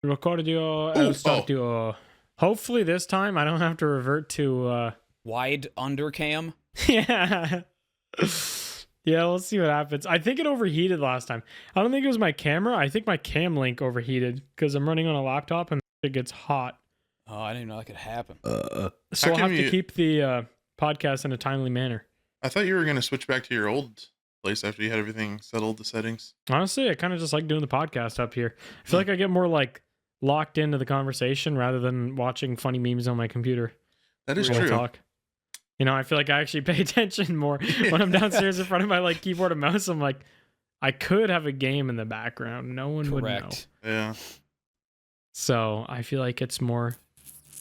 Record audio, start audio. Hopefully this time I don't have to revert to wide undercam. Yeah. Yeah, we'll see what happens. I think it overheated last time. I don't think it was my camera. I think my cam link overheated because I'm running on a laptop and it gets hot. Oh, I didn't know that could happen. So I'll have to keep the podcast in a timely manner. I thought you were going to switch back to your old place after you had everything settled, the settings. Honestly, I kind of just like doing the podcast up here. I feel like I get more like locked into the conversation rather than watching funny memes on my computer. That is true. Talk. You know, I feel like I actually pay attention more when I'm downstairs in front of my like keyboard and mouse. I'm like, I could have a game in the background. No one would know. Yeah. So I feel like it's more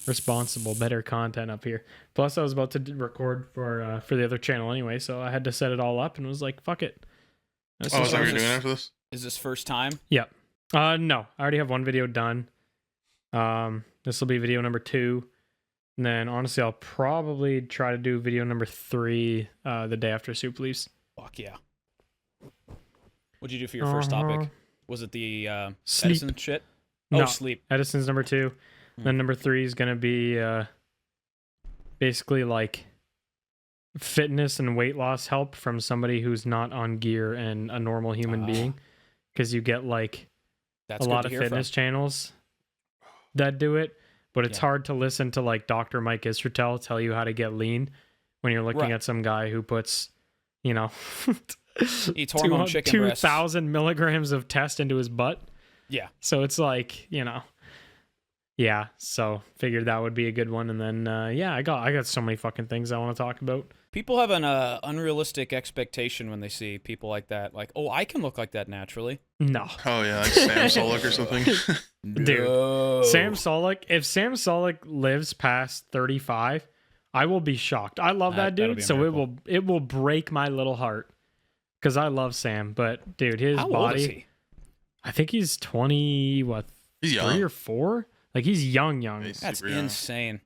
responsible, better content up here. Plus, I was about to record for the other channel anyway, so I had to set it all up and was like, fuck it. Is that what you're doing after this? Is this first time? Yep. No, I already have one video done. This will be video number 2. And then, honestly, I'll probably try to do video number 3 the day after Soup leaves. Fuck yeah. What'd you do for your first topic? Was it the Edison shit? No, sleep. Edison's number 2. Then number 3 is going to be basically like fitness and weight loss help from somebody who's not on gear and a normal human being. Because you get like a lot of fitness channels that do it. But it's hard to listen to like Dr. Mike Israetel tell you how to get lean when you're looking at some guy who puts, you know, eats hormone chicken breasts. 2,000 milligrams of test into his butt. Yeah. So it's like, you know, yeah. So figured that would be a good one. And then, I got so many fucking things I want to talk about. People have an unrealistic expectation when they see people like that. Like, oh, I can look like that naturally. No. Oh, yeah, like Sam Sulek or something. Dude, no. Sam Sulek, if Sam Sulek lives past 35, I will be shocked. I love that dude, so it will break my little heart because I love Sam. But, dude, his body... old is he? I think he's 20, he's 3 young. or 4? Like, he's young. That's insane.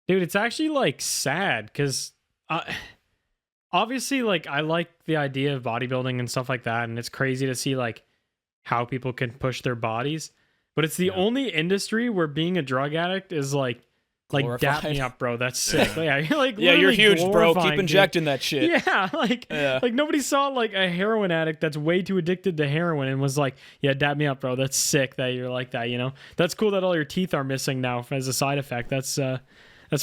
Dude, it's actually, like, sad because... obviously, like, I like the idea of bodybuilding and stuff like that, and it's crazy to see like how people can push their bodies, but it's the only industry where being a drug addict is like dap me up, bro. That's sick. Yeah, you're huge, bro. Keep injecting that shit. Yeah, like nobody saw like a heroin addict that's way too addicted to heroin and was like, yeah, dap me up, bro. That's sick that you're like that. You know, that's cool that all your teeth are missing now as a side effect. That's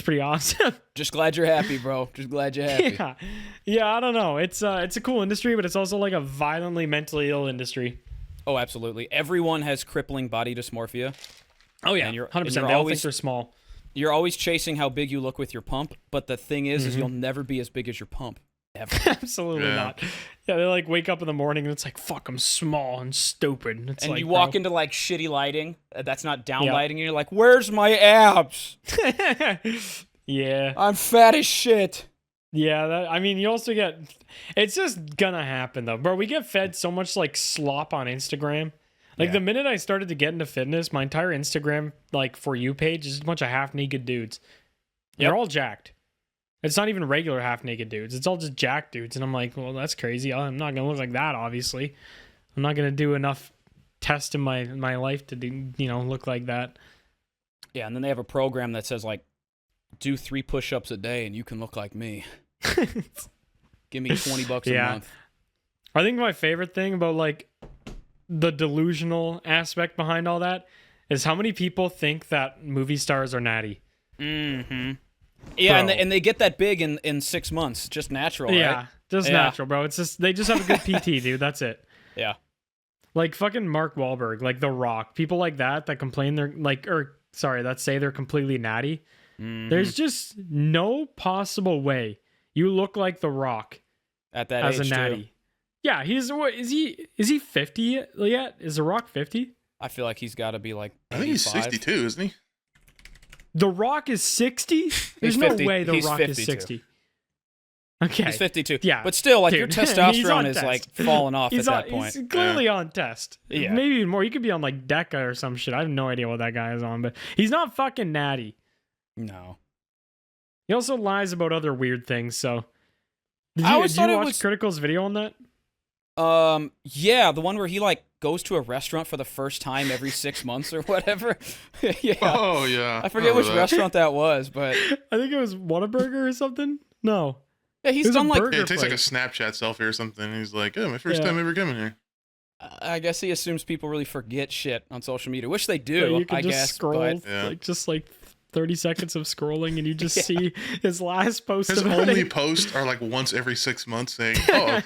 pretty awesome. Just glad you're happy, bro. Just glad you're happy. Yeah, I don't know. It's a cool industry, but it's also like a violently mentally ill industry. Oh, absolutely. Everyone has crippling body dysmorphia. Oh, yeah. 100%. They all think they're small. You're always chasing how big you look with your pump, but the thing is you'll never be as big as your pump. Ever. Absolutely not. Yeah, they like wake up in the morning and it's like, fuck, I'm small and stupid. It's and like, you walk into like shitty lighting that's not down lighting, and you're like, where's my abs? Yeah. I'm fat as shit. Yeah, I mean, you also get... It's just gonna happen, though. Bro, we get fed so much like slop on Instagram. Like, the minute I started to get into fitness, my entire Instagram, like, For You page is a bunch of half-naked dudes. They're all jacked. It's not even regular half-naked dudes. It's all just jacked dudes. And I'm like, well, that's crazy. I'm not going to look like that, obviously. I'm not going to do enough tests in my life to do, look like that. Yeah, and then they have a program that says, like, do 3 push-ups a day and you can look like me. Give me $20 a month. I think my favorite thing about, like, the delusional aspect behind all that is how many people think that movie stars are natty. Mm-hmm. Yeah, and they get that big in 6 months, just natural, right? Yeah, just natural, bro. It's just they just have a good PT, dude. That's it. Yeah. Like fucking Mark Wahlberg, like The Rock, people like that complain they're like, that say they're completely natty. Mm-hmm. There's just no possible way you look like The Rock at that as age, a natty. Too. Yeah, is he 50 yet? Is The Rock 50? I feel like he's got to be like 85. I think he's 62, isn't he? The Rock is 60? There's no way The Rock 52. Is 60. Okay. He's 52. Yeah. But still, like, your testosterone is, like, falling off at that point. He's clearly on test. Yeah. Maybe even more. He could be on, like, Deca or some shit. I have no idea what that guy is on, but he's not fucking natty. No. He also lies about other weird things, so... Did you watch Critical's video on that? Yeah, the one where he like goes to a restaurant for the first time every 6 months or whatever. Yeah. Oh yeah. I forget which restaurant that was, but I think it was Whataburger or something. No. yeah, he's It was a done like burger Yeah, it takes like a place. Snapchat selfie or something. He's like, "Oh, my first Yeah. time ever coming here." I guess he assumes people really forget shit on social media, which they But do. you can I just guess, scroll, but Yeah. like just like 30 seconds of scrolling, and you just see his last post. His about only it. posts are like once every 6 months saying, "Oh,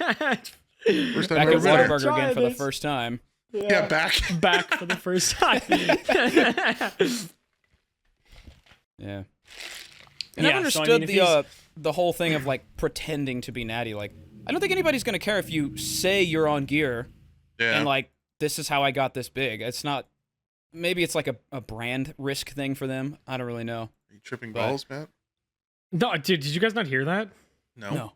first time back ever at been here." Whataburger again for the this. first time. Yeah, back. back for the first time. Yeah. Yeah, I never so, I understood mean, if the whole thing of like pretending to be natty. Like, I don't think anybody's gonna care if you say you're on gear Yeah. and like this is how I got this big. It's not. Maybe it's like a brand risk thing for them. I don't really know. Are you tripping But- balls, Matt? No, dude, did you guys not hear that? No.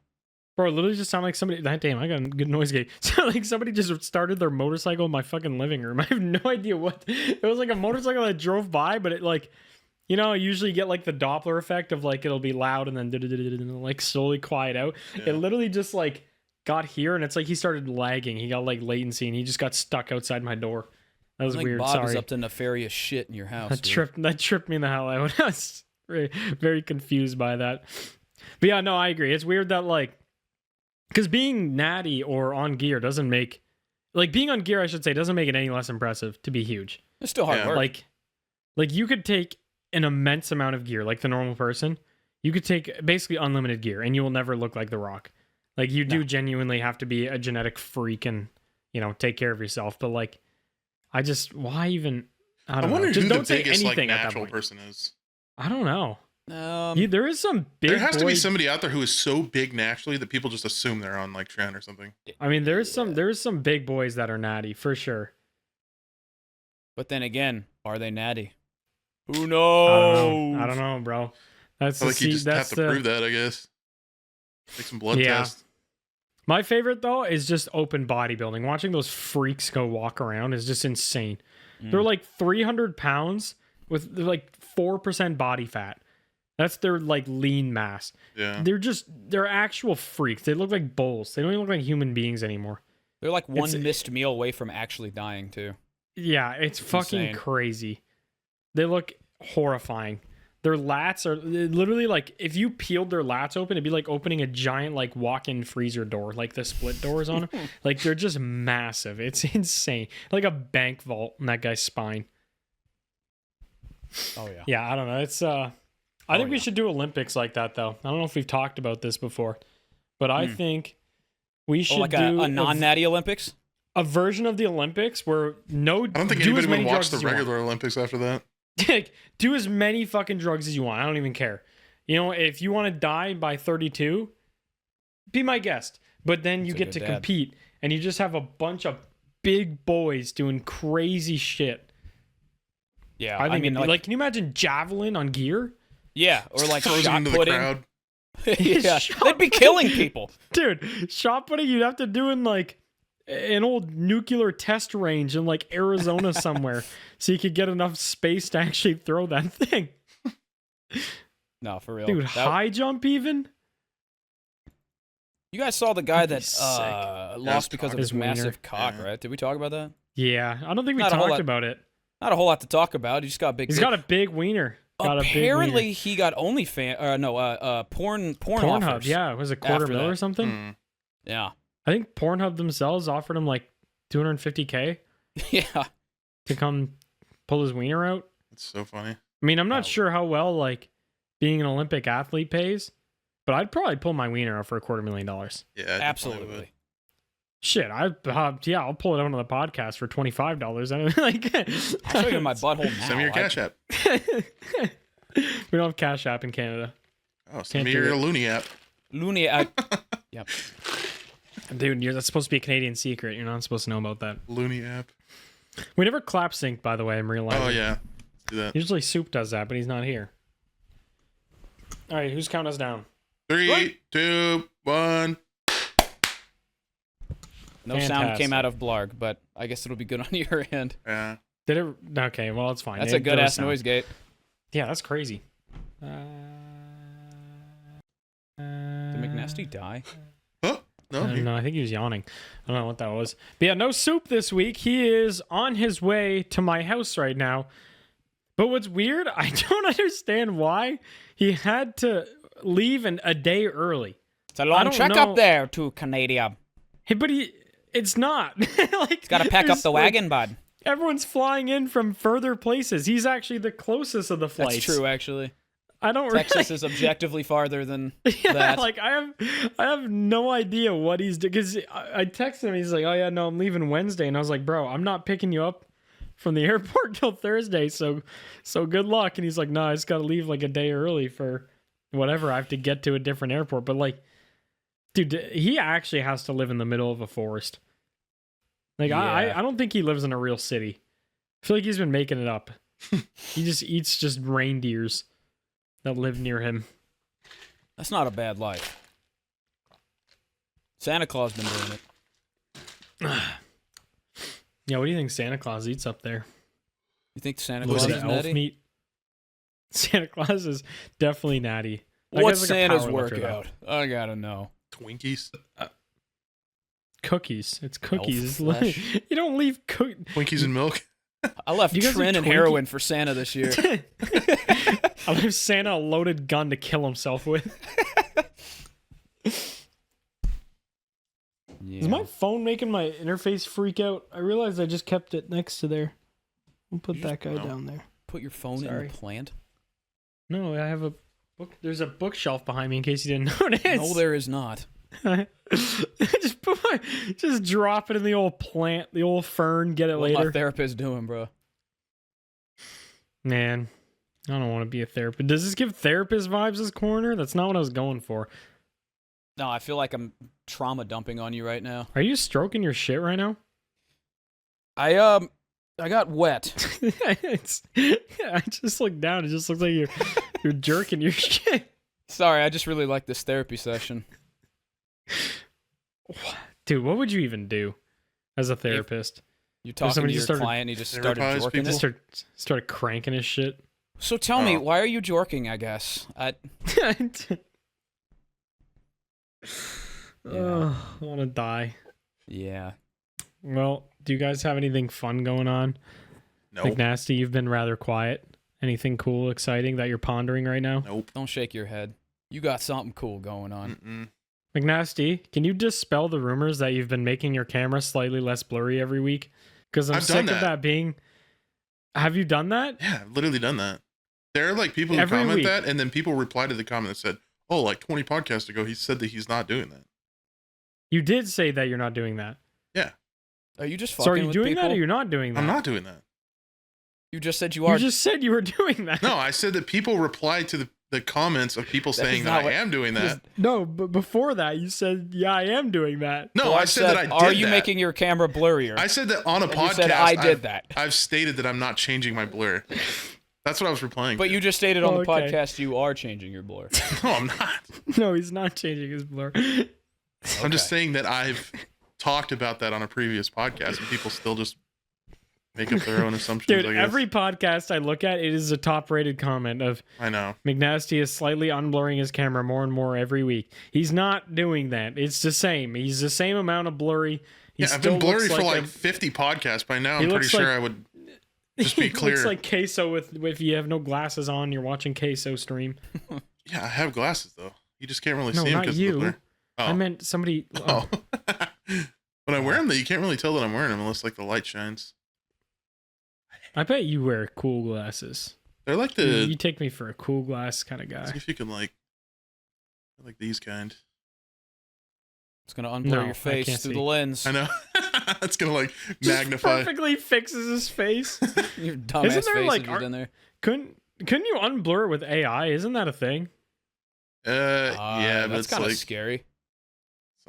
Bro, it literally just sounded like somebody. That damn, I got a good noise gate. So like somebody just started their motorcycle in my fucking living room. I have no idea what. It was like a motorcycle that drove by, but it like, you know, you usually get like the Doppler effect of like it'll be loud and then like slowly quiet out. Yeah. It literally just like got here and it's like he started lagging. He got like latency and he just got stuck outside my door. That was I think weird. Bob is Sorry. up to nefarious shit in your house. That dude. tripped me the hell out. I was very, very confused by that. But yeah, no, I agree. It's weird that like, because being natty or on gear doesn't make, like being on gear, I should say, doesn't make it any less impressive to be huge. It's still hard Yeah. work. Like you could take an immense amount of gear, like the normal person. You could take basically unlimited gear, and you will never look like The Rock. Like you do genuinely have to be a genetic freak and take care of yourself. But like, why even? I I don't wonder know. Just who the don't say biggest like anything at that natural point. person is. I don't know. Um, There is some big. There has to be boy- somebody out there who is so big naturally that people just assume they're on like trend or something. I mean, there's some big boys that are natty for sure. but then again, are they natty? Who I knows? don't know, bro. That's I the feel like you just that's have to the prove that, I guess. Take some blood Yeah. tests. My favorite though is just open bodybuilding. Watching those freaks go walk around is just insane. They're like 300 pounds with like 4% body fat. That's their like lean mass. Yeah. They're actual freaks. They look like bulls. They don't even look like human beings anymore. They're like one It's- missed meal away from actually dying too. Yeah, it's fucking insane. crazy. They look horrifying. Their lats are literally like if you peeled their lats open, it'd be like opening a giant like walk-in freezer door, like the split doors on them. Like they're just massive. It's insane. Like a bank vault in that guy's spine. Oh yeah. Yeah, I don't know. It's I think we yeah. should do Olympics like that though. I don't know if we've talked about this before, but I think we should Oh, like do a non-natty Olympics. a version of the Olympics where I don't think do as anybody many would watch drugs the as you want. regular Olympics after that. Do as many fucking drugs as you want. I don't even care. You know, if you want to die by 32, be my guest. But then you That's a get good to dad. compete, and you just have a bunch of big boys doing crazy shit. Yeah, I think, mean, like, can you imagine javelin on gear? yeah, or like Throws them shot into the putting. crowd. Yeah, Shot they'd be putting. killing people. Dude, shot putting you'd have to do in like an old nuclear test range in like Arizona somewhere so you could get enough space to actually throw that thing. No, for real. Dude, That- high jump even? you guys saw the guy That'd be that sick. lost because of His his massive wiener. cock, Yeah. right? Did we talk about that? Yeah, I don't think we Not a whole talked lot- about it. Not a whole lot to talk about. He just got a big. He's got a big wiener. Got Apparently, he got porn Pornhub, offers. yeah, it was a quarter after mil that. or something. Hmm. Yeah. I think Pornhub themselves offered him like 250K Yeah. to come pull his wiener out. It's so funny. I mean, I'm not Oh. sure how well like being an Olympic athlete pays, but I'd probably pull my wiener out for $250,000. Yeah, I definitely would. Absolutely. Shit, I'll pull it out on the podcast for $25. I mean, like, I'll show you my butthole now. Send me your Cash App. we don't have Cash App in Canada, Oh, send Can't me do your it. Looney app. Looney. Yep. dude. That's supposed to be a Canadian secret. You're not supposed to know about that. Looney app. We never clap sync, by the way. I'm realizing. Oh yeah. Let's do that. Usually Soup does that, but he's not here. All right, who's counting us down? 3, 2, 1. No sound Fantastic. came out of Blarg, but I guess it'll be good on your end. Yeah. Did it? Okay, well, it's fine. That's It- a good there was ass sound. noise gate. Yeah, that's crazy. Did McNasty die? Huh? No, I don't know. I think he was yawning. I don't know what that was. But yeah, no Soup this week. He is on his way to my house right now. But what's weird, I don't understand why he had to leave a day early. It's a long trek up there to Canada. Hey, but it's not. Like, He's got to pack up the wagon, bud. Everyone's flying in from further places. He's actually the closest of the flights. That's true, actually. I don't Texas is objectively farther than yeah, that. Like I have no idea what he's doing. Because I texted him. He's like, "Oh yeah, no, I'm leaving Wednesday," and I was like, "Bro, I'm not picking you up from the airport till Thursday. So good luck." And he's like, "No, I just got to leave like a day early for whatever. I have to get to a different airport." But like, dude, he actually has to live in the middle of a forest. Like Yeah. I don't think he lives in a real city. I feel like he's been making it up. He just eats just reindeers that live near him. That's not a bad life. Santa Claus been doing it. Yeah, what do you think Santa Claus eats up there? You think Santa Was Claus it is elf natty? meat? Santa Claus is definitely natty. That What's guy's like a Santa's power lifter, though. workout? I gotta know. Twinkies. Cookies. It's cookies. Elf flesh. You don't leave Twinkies and milk. I left You guys Trin eat and Twinkie- heroin for Santa this year. I left Santa a loaded gun to kill himself with. Is my phone making my interface freak out? I realized I just kept it next to there. I'll put that guy down there. Put your phone in Sorry. the plant? No, I have a book. There's a bookshelf behind me in case you didn't notice. No, there is not. just drop it in the old plant, the old fern. Get it What later. my therapist doing, bro? Man, I don't want to be a therapist. Does this give therapist vibes, this corner? That's not what I was going for. No, I feel like I'm trauma dumping on you right now. Are you stroking your shit right now? I got wet. I just looked down. It just looks like you're jerking your shit. Sorry, I just really like this therapy session. Dude, what would you even do as a therapist? You're talking to somebody your just started- client and he just started Therapize jorking people? it. Just started cranking his shit. So tell me, Oh. why are you jorking, I guess? Oh, I want to die. Yeah. Well, do you guys have anything fun going on? Nope. Like Nasty, you've been rather quiet. Anything cool, exciting that you're pondering right now? Nope. Don't shake your head. You got something cool going on. Mm-mm. McNasty, can you dispel the rumors that you've been making your camera slightly less blurry every week? Because I'm I've sick done of that being. Have you done that? Yeah, I've literally done that. There are like people who Every comment week. that, and then people reply to the comment that said, "Oh, like 20 podcasts ago, he said that he's not doing that." You did say that you're not doing that. Yeah, Are you just fucking So are you with doing people? that or you're not doing that? I'm not doing that. You just said you You are. just said you were doing that. No, I said that people reply to the comments of people That saying is that not I what- am doing that. No, but before that, you said, yeah, I am doing that. No, Well, I said that I did Are you that. making your camera blurrier? I said that on a And podcast. you said I did I've- that. I've stated that I'm not changing my blur. That's what I was replying. But to. you just stated on the Okay. podcast you are changing your blur. No, I'm not. No, he's not changing his blur. I'm just Okay. saying that I've talked about that on a previous podcast, and people still just make up their own assumptions. Dude, I guess. every podcast I look at, it is a top-rated comment of I know. McNasty is slightly unblurring his camera more and more every week. He's not doing that. It's the same. He's the same amount of blurry. He Yeah, I've still been blurry looks for like a- 50 podcasts by now. He I'm pretty looks sure like- I would just be He clear. looks like queso with if you have no glasses on, you're watching queso stream. Yeah, I have glasses though. You just can't really No, see them not because of the you. blur. Oh. I meant somebody. Oh. When I wear them, though, you can't really tell that I'm wearing them unless like the light shines. I bet you wear cool glasses. They're like You the. take me for a cool glass kind of See guy. if you can like these kind. It's gonna unblur No, I your face can't through see. the lens. I know. It's gonna like Just magnify. perfectly fixes his face. Your dumbass Isn't there, face like, that you've done there. Couldn't you unblur it with AI? Isn't that a thing? Yeah, but that's it's kind of like scary.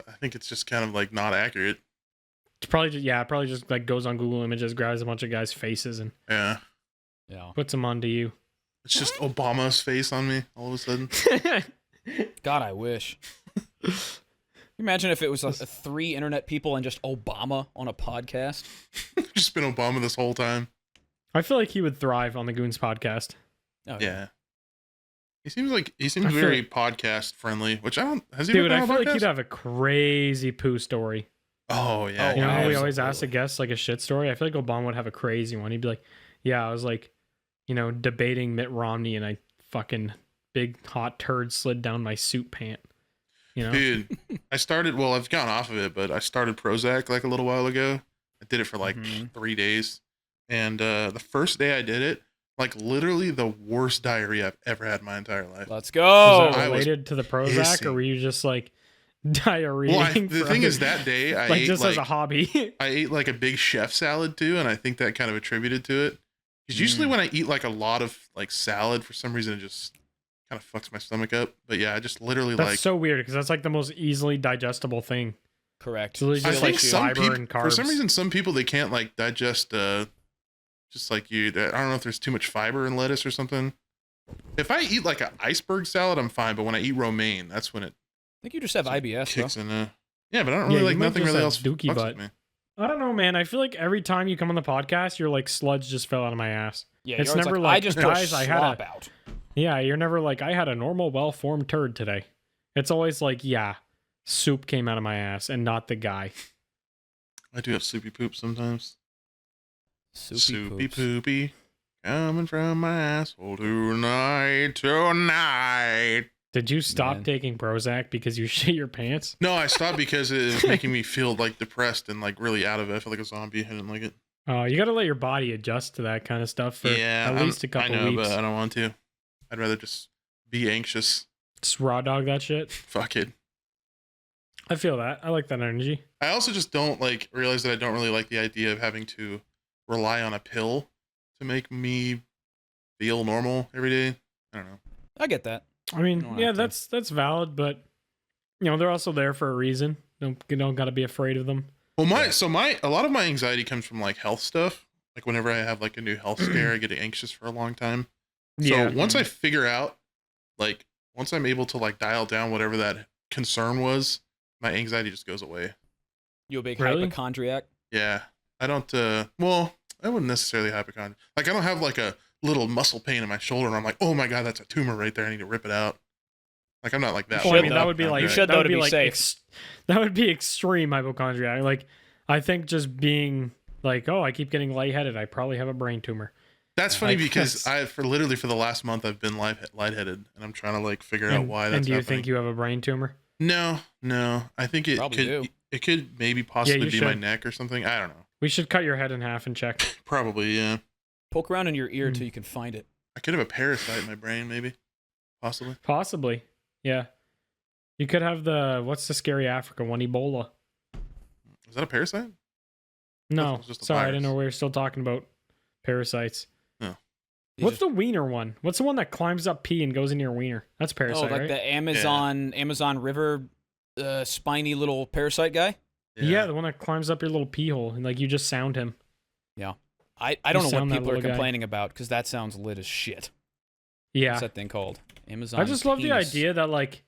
I think it's just kind of like not accurate. It's probably just, yeah, it probably just like goes on Google Images, grabs a bunch of guys' faces and Yeah, Yeah. puts them onto you. it's just Obama's face on me all of a sudden. God, I wish. Can you imagine if it was like 3 internet people and just Obama on a podcast? Just been Obama this whole time. I feel like he would thrive on the Goons podcast. Oh, Yeah. He seems I feel very podcast friendly, which I don't. Has he Dude, ever I been feel on a like he'd podcast? have a crazy poo story. Oh yeah, Oh, You know how we always absolutely. ask the guests like a shit story? I feel like Obama would have a crazy one. He'd be like, yeah, I was like, debating Mitt Romney and I fucking big hot turd slid down my suit pant. Dude, I've gone off of it, but I started Prozac like a little while ago. I did it for like 3 days. And the first day I did it, like literally the worst diarrhea I've ever had in my entire life. Let's Was go. that I was related to the Prozac pissing. or were you just like diarrhea? Well, the thing is that day I like ate just as a like hobby. I ate like a big chef salad too, and I think that kind of attributed to it. Because usually when I eat like a lot of like salad, for some reason it just kind of fucks my stomach up. But yeah, I just literally That's so weird because that's like the most easily digestible thing. Correct. It's really I just think like some fiber people, and carbs. for some reason, some people they can't like digest just like you. I don't know if there's too much fiber in lettuce or something. If I eat like an iceberg salad, I'm fine. But when I eat romaine, that's when it I think you just have IBS, kicks though. in. Yeah, but I don't really you like might nothing just really have else dookie fucks butt. with me. I don't know, man. I feel like every time you come on the podcast, you're like sludge just fell out of my ass. Yeah, It's you're always never I like, just guys, push I had slop a- out. Yeah, you're never like, I had a normal, well-formed turd today. It's always like, yeah, soup came out of my ass and not the guy. I do have soupy poop sometimes. Soupy poops. poopy coming from my asshole tonight. Did you stop Man. taking Prozac because you shit your pants? No, I stopped because it was making me feel like depressed and like really out of it. I felt like a zombie. I didn't like it. You got to let your body adjust to that kind of stuff for at least a couple I know, weeks. but I don't want to. I'd rather just be anxious. Just raw dog that shit. Fuck it. I feel that. I like that energy. I also just don't like realize that I don't really like the idea of having to rely on a pill to make me feel normal every day. I don't know. I get that. I mean, don't yeah, have to. that's valid, but they're also there for a reason. Don't got to be afraid of them. Well, a lot of my anxiety comes from like health stuff. Like whenever I have like a new health scare, I get anxious for a long time. So once I figure out, like, once I'm able to like dial down whatever that concern was, my anxiety just goes away. You a big Really? hypochondriac? Yeah, I don't. Well, I wouldn't necessarily hypochondriac. Like I don't have like a little muscle pain in my shoulder, and I'm like, oh my god, that's a tumor right there. I need to rip it out. Like I'm not like that. Well, I mean, though. that would be like You should, that though, would to be be like safe. that would be extreme hypochondria. Like, I think just being like, oh, I keep getting lightheaded. I probably have a brain tumor. That's funny Like, because that's- for the last month I've been lightheaded, and I'm trying to like figure out why that's And do you happening. think you have a brain tumor? No. I think it Probably could. do. It could maybe possibly you be my should. neck or something. I don't know. We should cut your head in half and check. Probably, yeah. Poke around in your ear Hmm. till you can find it. I could have a parasite in my brain, maybe. Possibly. Possibly, yeah. You could have what's the scary Africa one? Ebola. Is that a parasite? No, It's just a sorry, I virus. didn't know we were still talking about parasites. You What's just- the wiener one? What's the one that climbs up pee and goes into your wiener? That's a parasite, like right? the Amazon River spiny little parasite guy? Yeah, the one that climbs up your little pee hole and like you just sound him. I don't know what sound that people are little guy. complaining about because that sounds lit as shit. Yeah, What's that thing called? Amazon. I just love the penis idea that like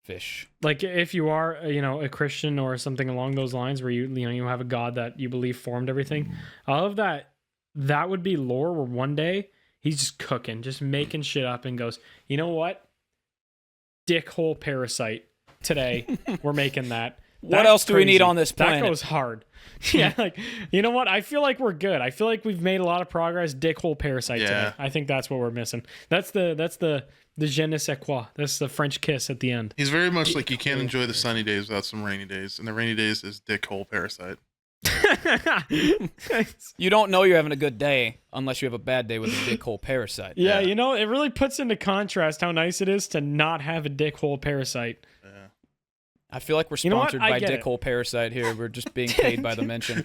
fish. if you are a Christian or something along those lines where you have a God that you believe formed everything. I love that would be lore where one day he's just cooking, just making shit up and goes, you know what? Dickhole parasite. Today we're making that. What That's else do we need crazy. on this planet? That goes hard. Yeah, like you know what? I feel like we're good. I feel like we've made a lot of progress. Dickhole parasite Yeah. today. I think that's what we're missing. That's the je ne sais quoi. That's the French kiss at the end. He's very much like you can't enjoy the sunny days without some rainy days, and the rainy days is dick hole parasite. You don't know you're having a good day unless you have a bad day with a dick hole parasite. Yeah, Yeah. it really puts into contrast how nice it is to not have a dickhole parasite. Yeah. I feel like we're You know what? sponsored I by get dick it. hole parasite here. We're just being paid by the mention.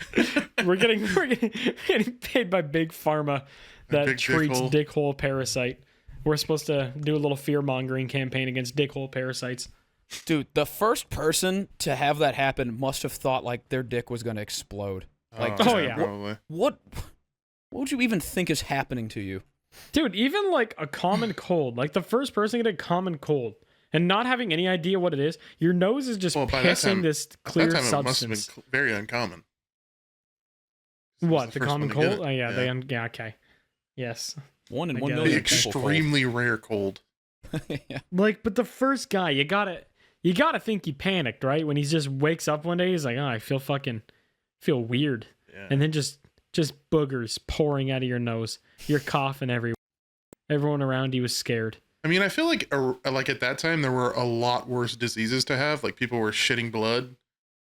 we're getting paid by big pharma that big treats dickhole. dickhole parasite. We're supposed to do a little fear mongering campaign against dickhole parasites. Dude, the first person to have that happen must have thought like their dick was going to explode. Like, Oh, yeah. Probably. what would you even think is happening to you? Dude, even like a common cold, like the first person to get a common cold and not having any idea what it is, your nose is just Well, by that pissing time- this At clear that time, it must substance. have been very uncommon. It was What, the first common one to get cold? it. Oh, yeah, yeah, okay. Yes. One in I 1 get it. The million people. extremely rare cold. Yeah. Like, but the first guy, you gotta think he panicked, right? When he just wakes up one day, he's like, oh, I feel weird. Yeah. And then just boogers pouring out of your nose. You're coughing everywhere. Everyone around you was scared. I mean, I feel like at that time there were a lot worse diseases to have. Like people were shitting blood,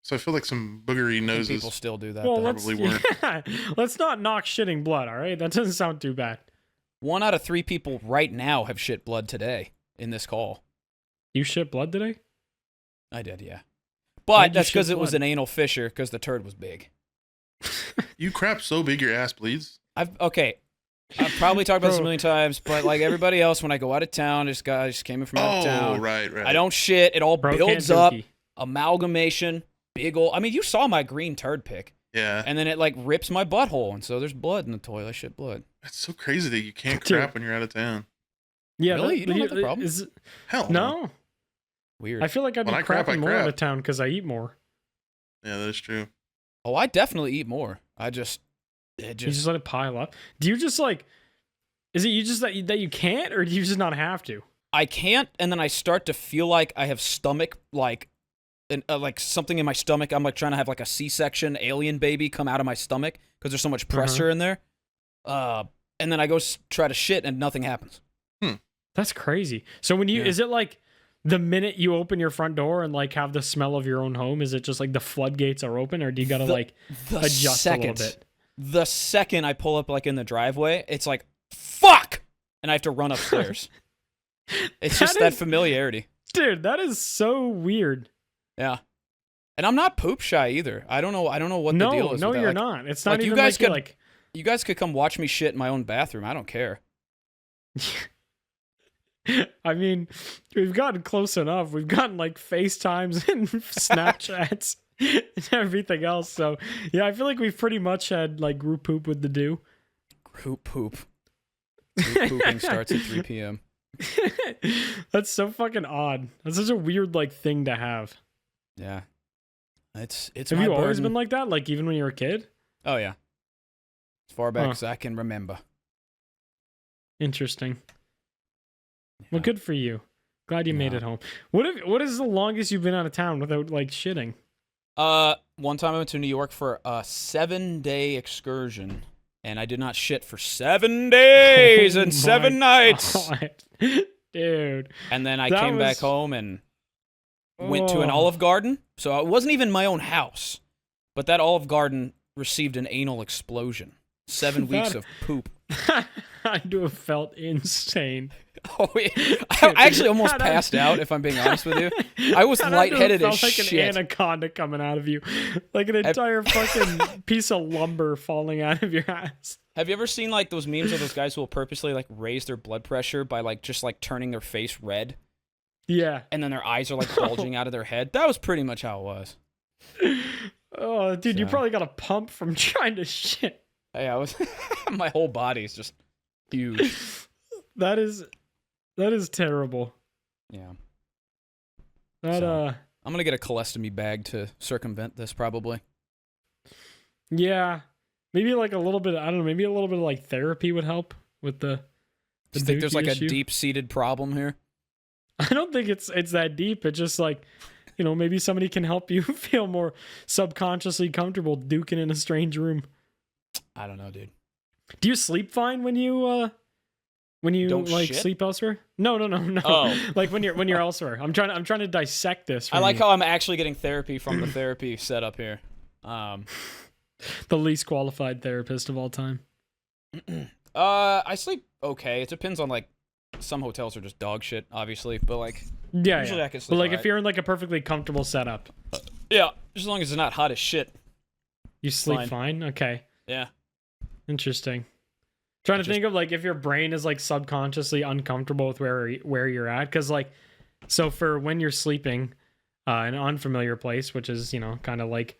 so I feel like some boogery noses. People still do that. Well, probably weren't. Let's not knock shitting blood. All right, that doesn't sound too bad. 1 out of 3 people right now have shit blood today in this call. You shit blood today? I did, yeah. Why'd But you that's shit because it was blood? an anal fissure because the turd was big. You crap so big your ass bleeds. I've probably talked about this a Bro. million times, but like everybody else, when I go out of town, this guy just came in from out of town. Right. I don't shit. It all Bro builds can't up. dookie. Amalgamation. Big old. I mean, you saw my green turd pic. Yeah. And then it like rips my butthole, and so there's blood in the toilet. I shit blood. It's so crazy that you can't Dude. crap when you're out of town. Yeah, Really? You don't have the problem? Hell No, Weird. I feel like I'd be When I crap, I crapping more out crap. of town because I eat more. Yeah, that is true. Oh, I definitely eat more. It You just just let it pile up. Do you just like? Is it you just that you can't, or do you just not have to? I can't, and then I start to feel like I have stomach like something in my stomach. I'm like trying to have like a C-section alien baby come out of my stomach because there's so much pressure in there. And then I go try to shit and nothing happens. That's crazy. So when Yeah. is it like the minute you open your front door and like have the smell of your own home? Is it just like the floodgates are open, or do you gotta like adjust a little bit? The second I pull up like in the driveway, it's like fuck, and I have to run upstairs. It's just that familiarity. Dude, that is so weird. Yeah. And I'm not poop shy either. I don't know what the deal is. No, with that. you're Like, not. It's like, not you even guys like you're could- like. You guys could come watch me shit in my own bathroom. I don't care. I mean, we've gotten close enough. We've gotten like FaceTimes and Snapchats and everything else. So yeah, I feel like we've pretty much had like group poop with the do. Group poop. Group pooping starts at 3 p.m. That's so fucking odd. That's such a weird like thing to have. Yeah. It's Have my you always burden. been like that? Like even when you were a kid? Oh yeah. As far back Huh. as I can remember. Interesting. Well, Yeah. good for you. Glad you made Yeah. it home. What is the longest you've been out of town without like shitting? One time I went to New York for a 7-day excursion, and I did not shit for 7 days Oh and 7 my nights. God. Dude. And then I That came back was- home and went to an Oh. Olive Garden. So it wasn't even my own house, but that Olive Garden received an anal explosion. 7 weeks That- of poop. I do have felt insane. Oh, yeah. I actually almost passed out, if I'm being honest with you. I was That lightheaded felt as like shit. an anaconda coming out of you, like an entire fucking piece of lumber falling out of your ass. Have you ever seen like those memes of those guys who will purposely like raise their blood pressure by like just like turning their face red Yeah. and then their eyes are like bulging out of their head? That was pretty much how it was. Oh, dude, you So- probably got a pump from trying to shit. Yeah, I was. My whole body is just huge. That is terrible. Yeah. That So- I'm gonna get a colostomy bag to circumvent this probably. yeah, maybe like a little bit. I don't know. Maybe a little bit of like therapy would help with the. Do you think there's dookie like issue. a deep-seated problem here? I don't think it's that deep. It's just like, maybe somebody can help you feel more subconsciously comfortable duking in a strange room. I don't know, dude. Do you sleep fine when you Don't like shit? sleep elsewhere? No. Oh. Like when you're elsewhere. I'm trying to dissect this. I like how I'm actually getting therapy from the therapy setup here. The least qualified therapist of all time. I sleep okay. It depends on like some hotels are just dog shit, obviously, but like Yeah, usually yeah. I can sleep. But like if alright. you're in like a perfectly comfortable setup, Yeah, as long as it's not hot as shit. you sleep Fine. fine. Okay, Yeah. interesting. Trying to Just- think of like if your brain is like subconsciously uncomfortable with where you're at, because like, so for when you're sleeping, in an unfamiliar place, which is kind of like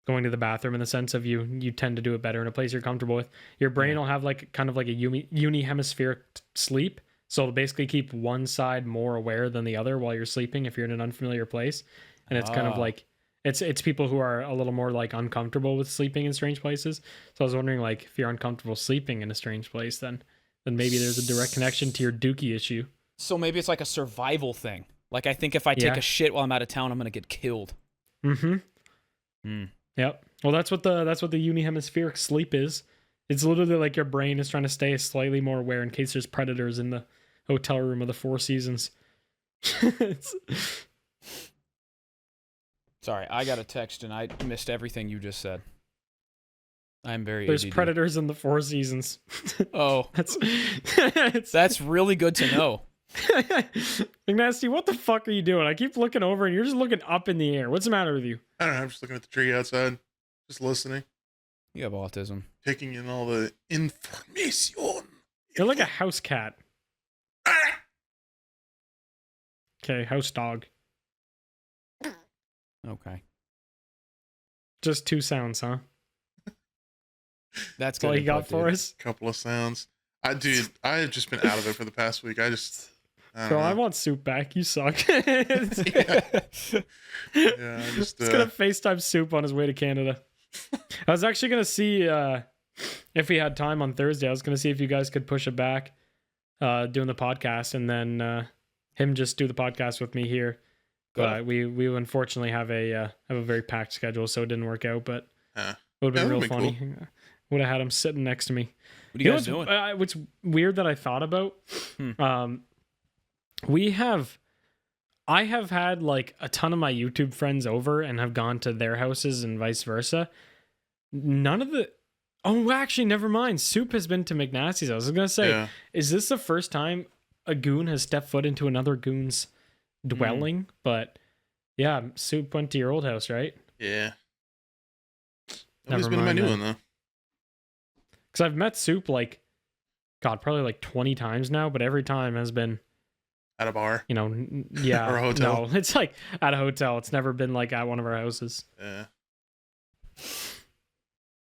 going to the bathroom in the sense of you tend to do it better in a place you're comfortable with. Your brain will have like kind of like a unihemispheric sleep, so it'll basically keep one side more aware than the other while you're sleeping if you're in an unfamiliar place, and it's kind of Ah. like it's people who are a little more like uncomfortable with sleeping in strange places. So I was wondering like if you're uncomfortable sleeping in a strange place, then maybe there's a direct connection to your dookie issue. So maybe it's like a survival thing. Like, I think if I take a shit while I'm out of town, I'm gonna get killed. Mm-hmm. Yep. Well, that's what the unihemispheric sleep is. It's literally like your brain is trying to stay slightly more aware in case there's predators in the hotel room of the Four Seasons. Sorry, I got a text and I missed everything you just said. I'm very There's ADD. predators in the Four Seasons. Oh, that's that's really good to know. McNasty, what the fuck are you doing? I keep looking over and you're just looking up in the air. What's the matter with you? I don't know. I'm just looking at the tree outside, just listening, You have autism. taking in all the information. You're like a house cat. Okay, house dog. Okay. Just 2 sounds, huh? That's That's all good you got input, for dude. us? Couple of sounds. I have just been out of it for the past week. I Bro, don't I know. want Soup back. You suck. Yeah, I just He's gonna FaceTime Soup on his way to Canada. I was actually gonna see if we had time on Thursday. I was gonna see if you guys could push it back, doing the podcast, and then him just do the podcast with me here. But we unfortunately have a very packed schedule, so it didn't work out. But it would have been real funny. Cool. Would have had him sitting next to me. What are you guys doing? What's weird that I thought about? I have had like a ton of my YouTube friends over and have gone to their houses and vice versa. None of the... Oh, actually, never mind. Soup has been to McNasty's. I was going to say, is this the first time a goon has stepped foot into another goon's dwelling? But yeah, Soup went to your old house, right? Yeah. Never Nobody's been in my mind new then. one, though. Because I've met Soup like, God, probably like 20 times now, but every time has been... At a bar. You know, yeah. Or a hotel. No, it's like at a hotel. It's never been like at one of our houses. Yeah.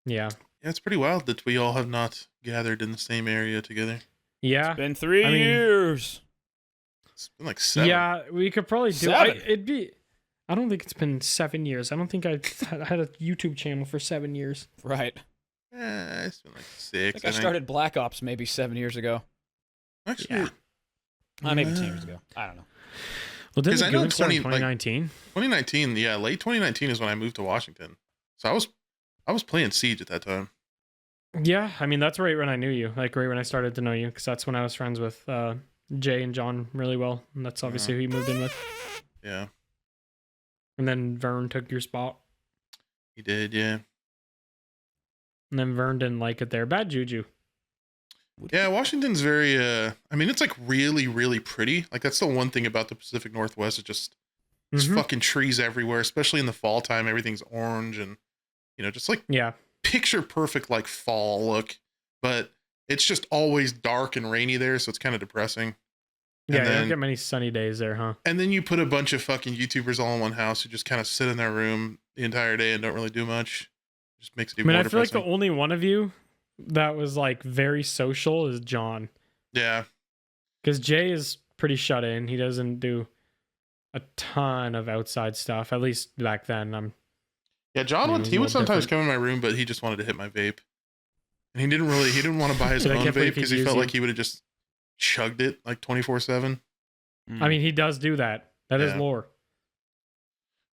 Yeah. Yeah, it's pretty wild that we all have not gathered in the same area together. Yeah. It's been 3 years. It's been like 7. Yeah, we could probably do 7? it'd be... I don't think it's been 7 years. I don't think I had a YouTube channel for 7 years. Right. It's been like 6. I think I started Black Ops maybe 7 years ago. Actually, Yeah. Maybe 10 years ago. I don't know. Well, didn't 'Cause the I know Goons start in 2019. 2019? Yeah, late 2019 is when I moved to Washington. So I was playing Siege at that time. Yeah, I mean, that's right when I knew you. Like, right when I started to know you. Because that's when I was friends with Jay and John really well. And that's obviously who you moved in with. Yeah. And then Vern took your spot. He did, yeah. And then Vern didn't like it there. Bad juju. Yeah, Washington's very I mean, it's like really, really pretty. Like that's the one thing about the Pacific Northwest. It just there's fucking trees everywhere, especially in the fall time. Everything's orange and just like picture perfect like fall look. But it's just always dark and rainy there, so it's kind of depressing. Yeah, you don't get many sunny days there, huh? And then you put a bunch of fucking YouTubers all in one house who just kind of sit in their room the entire day and don't really do much. Just makes it even more I feel like depressing. the only one of you that was like very social is John. Yeah. Because Jay is pretty shut in. He doesn't do a ton of outside stuff. At least back then. Yeah, John he would sometimes come in my room, but he just wanted to hit my vape. And he didn't want to buy his But I own can't believe vape because he'd he felt use like he would have just chugged it like 24/7. I mean, he does do that. That is lore.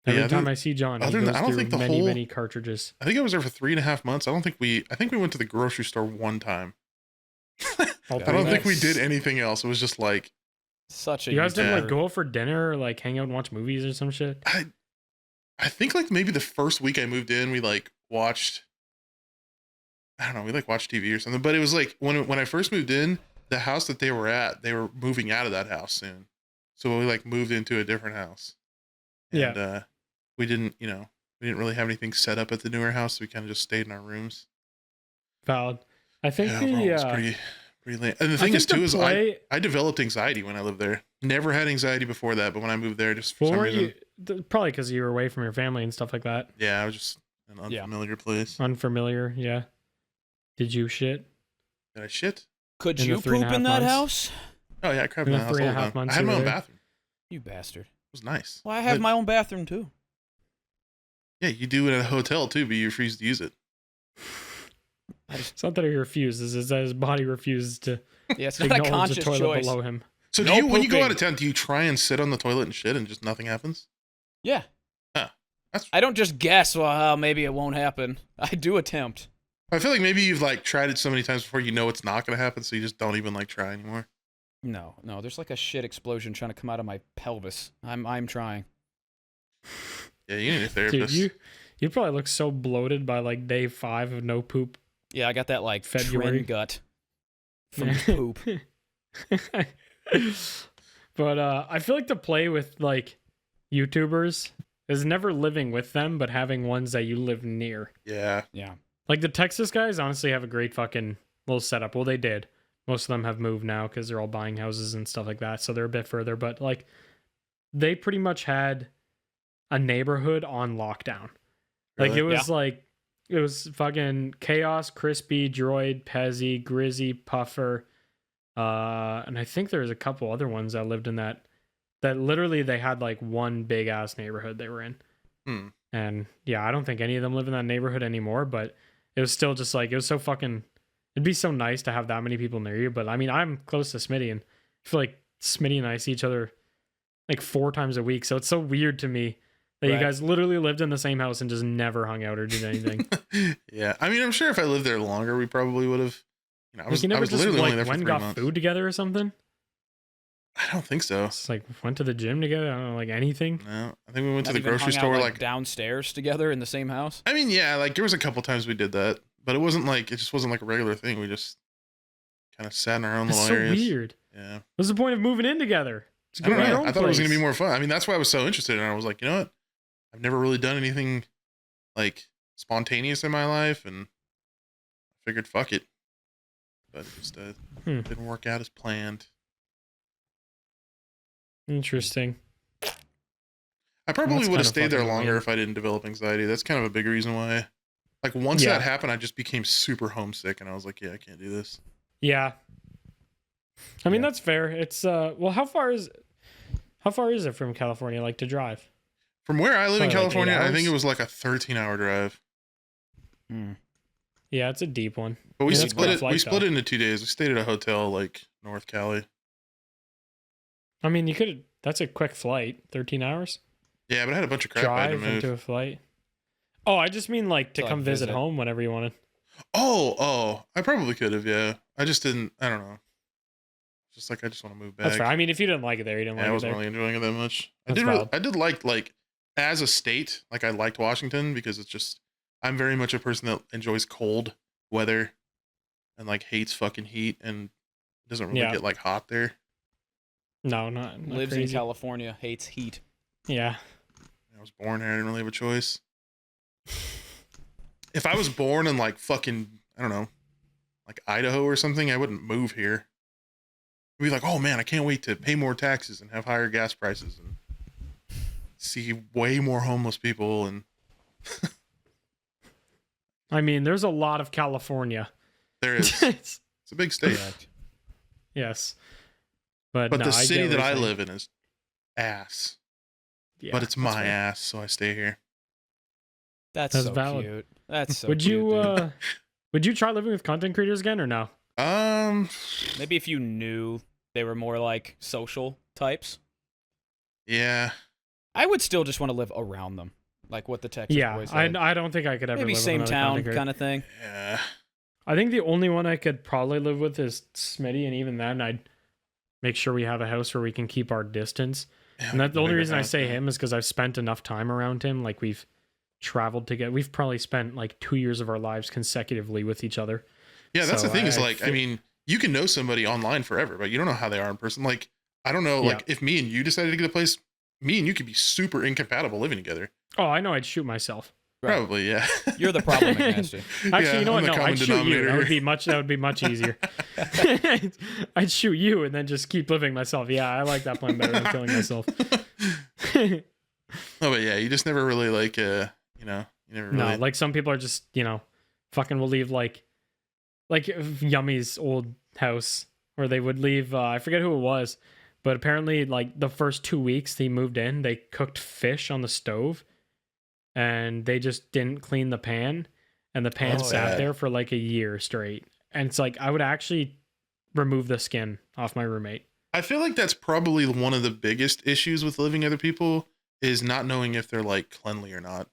Every time I see John, he goes through many cartridges. I think I was there for 3.5 months. I think we went to the grocery store one time. I don't think we did anything else. It was just like such a. You guys didn't like go out for dinner or like hang out and watch movies or some shit? I think like maybe the first week I moved in, we like watched. I don't know. We like watched TV or something. But it was like when I first moved in, the house that they were at, they were moving out of that house soon, so we like moved into a different house. And, we didn't really have anything set up at the newer house, so we kind of just stayed in our rooms. Valid. I think it was pretty late. And the thing is, too, is I developed anxiety when I lived there. Never had anxiety before that, but when I moved there, just for some reason. Probably because you were away from your family and stuff like that. Yeah, I was just in an unfamiliar place. Unfamiliar, yeah. Did you shit? Did I shit? Could you poop in that house? Oh, yeah, I crapped in the house all the time. I had my own bathroom. You bastard. It was nice. Well, I have my own bathroom, too. Yeah, you do it at a hotel, too, but you refuse to use it. It's not that he refuses, it's that his body refuses to it's not a conscious the toilet choice. below him. So No when you go pooping. out of town, do you try and sit on the toilet and shit and just nothing happens? Yeah. Huh. I don't just guess, well, maybe it won't happen. I do attempt. I feel like maybe you've like tried it so many times before you know it's not going to happen, so you just don't even like try anymore. No, there's like a shit explosion trying to come out of my pelvis. I'm trying. Yeah, you need a therapist. Dude, you probably look so bloated by like day 5 of no poop. Yeah, I got that like February. trend gut from poop. But I feel like the play with like YouTubers is never living with them, but having ones that you live near. Yeah. Yeah. Like the Texas guys honestly have a great fucking little setup. Well, they did. Most of them have moved now because they're all buying houses and stuff like that. So they're a bit further. But like they pretty much had a neighborhood on lockdown. Like Really? it was like, it was fucking Chaos, Crispy, Droid, Pezzy, Grizzy, Puffer. And I think there was a couple other ones that lived in that literally they had like one big ass neighborhood they were in. Hmm. And yeah, I don't think any of them live in that neighborhood anymore, but it was still just like, it was so fucking, it'd be so nice to have that many people near you. But I mean, I'm close to Smitty and I feel like Smitty and I see each other like 4 times a week. So it's so weird to me that you guys literally lived in the same house and just never hung out or did anything. Yeah. I mean, I'm sure if I lived there longer, we probably would have, you know, I was literally only there for 3 got months. food together or something. I don't think so. It's like went to the gym together. I don't know, like anything. No, I think we went to Not the even grocery hung out, store like downstairs together in the same house. I mean, yeah, like there was a couple times we did that, but it just wasn't like a regular thing. We just kind of sat in our own It's little so areas. weird. Yeah. What's the point of moving in together? Just I don't go to your know. own I thought it was going to be place. more fun. I mean, that's why I was so interested. And I was like, you know what? I've never really done anything like spontaneous in my life. And I figured, fuck it. But it just didn't work out as planned. Interesting. I probably That's would have kinda stayed there fucking longer lame. if I didn't develop anxiety. That's kind of a big reason why. Like once Yeah. that happened, I just became super homesick. And I was like, yeah, I can't do this. Yeah. I mean, Yeah. that's fair. It's well, how far is it from California like to drive? From where I live in Probably like 8 California, I think hours. it was like a 13-hour drive. Yeah, it's a deep one. But we Yeah, that's split quite a it. flight, We split though. it into 2 days. We stayed at a hotel like North Cali. I mean, you could. That's a quick flight. 13 hours Yeah, but I had a bunch of crap I had to drive move. into a flight. Oh, I just mean like to To, like, come visit visit. home whenever you wanted. Oh, I probably could have. Yeah, I just didn't. I don't know. Just like I just want to move back. That's fair. I mean, if you didn't like it there, you didn't Yeah, I like it wasn't there. really enjoying it that much. That's valid. I did like as a state, like I liked Washington because it's just I'm very much a person that enjoys cold weather and like hates fucking heat and doesn't really Yeah. get like hot there. No, not Lives in crazy. California, hates heat. Yeah. I was born here. I didn't really have a choice. If I was born in like fucking, I don't know, like Idaho or something, I wouldn't move here. I'd be like, oh man, I can't wait to pay more taxes and have higher gas prices and see way more homeless people. And I mean, there's a lot of California. there is, it's a big state. Correct. Yes. But But no, the I city get that what I you're live in is ass. saying. But it's Yeah, that's my fair. ass, so I stay here. That's That's so valid. cute. That's so Would cute, you dude. would you try living with content creators again or no? Maybe if you knew they were more like social types, Yeah. I would still just want to live around them, like what the Texas Yeah, boys I had. don't think I could ever Maybe live same with another town content creator. kind of thing. Yeah. I think the only one I could probably live with is Smitty, and even then I'd make sure we have a house where we can keep our distance. And that's the only reason I say him is because I've spent enough time around him. Like we've traveled together. We've probably spent like 2 years of our lives consecutively with each other. Yeah, that's So the thing is I like, I feel- mean, you can know somebody online forever, but you don't know how they are in person. Like, I don't know, like if me and you decided to get a place, me and you could be super incompatible living together. Oh, I know I'd shoot myself. Right. Probably, yeah. You're the problem, McNasty. Actually, Yeah, you know I'm what? the No, common I'd shoot you. denominator. That would be much easier. I'd shoot you and then just keep living myself. Yeah, I like that plan better than killing myself. Oh, but yeah, you just never really like, you know, you never really. No, like some people are just, fucking will leave like Yummy's old house where they would leave, I forget who it was, but apparently like the first 2 weeks they moved in, they cooked fish on the stove and they just didn't clean the pan and the pan sat yeah. there for like a year straight. And it's like, I would actually remove the skin off my roommate. I feel like that's probably one of the biggest issues with living other people is not knowing if they're like cleanly or not.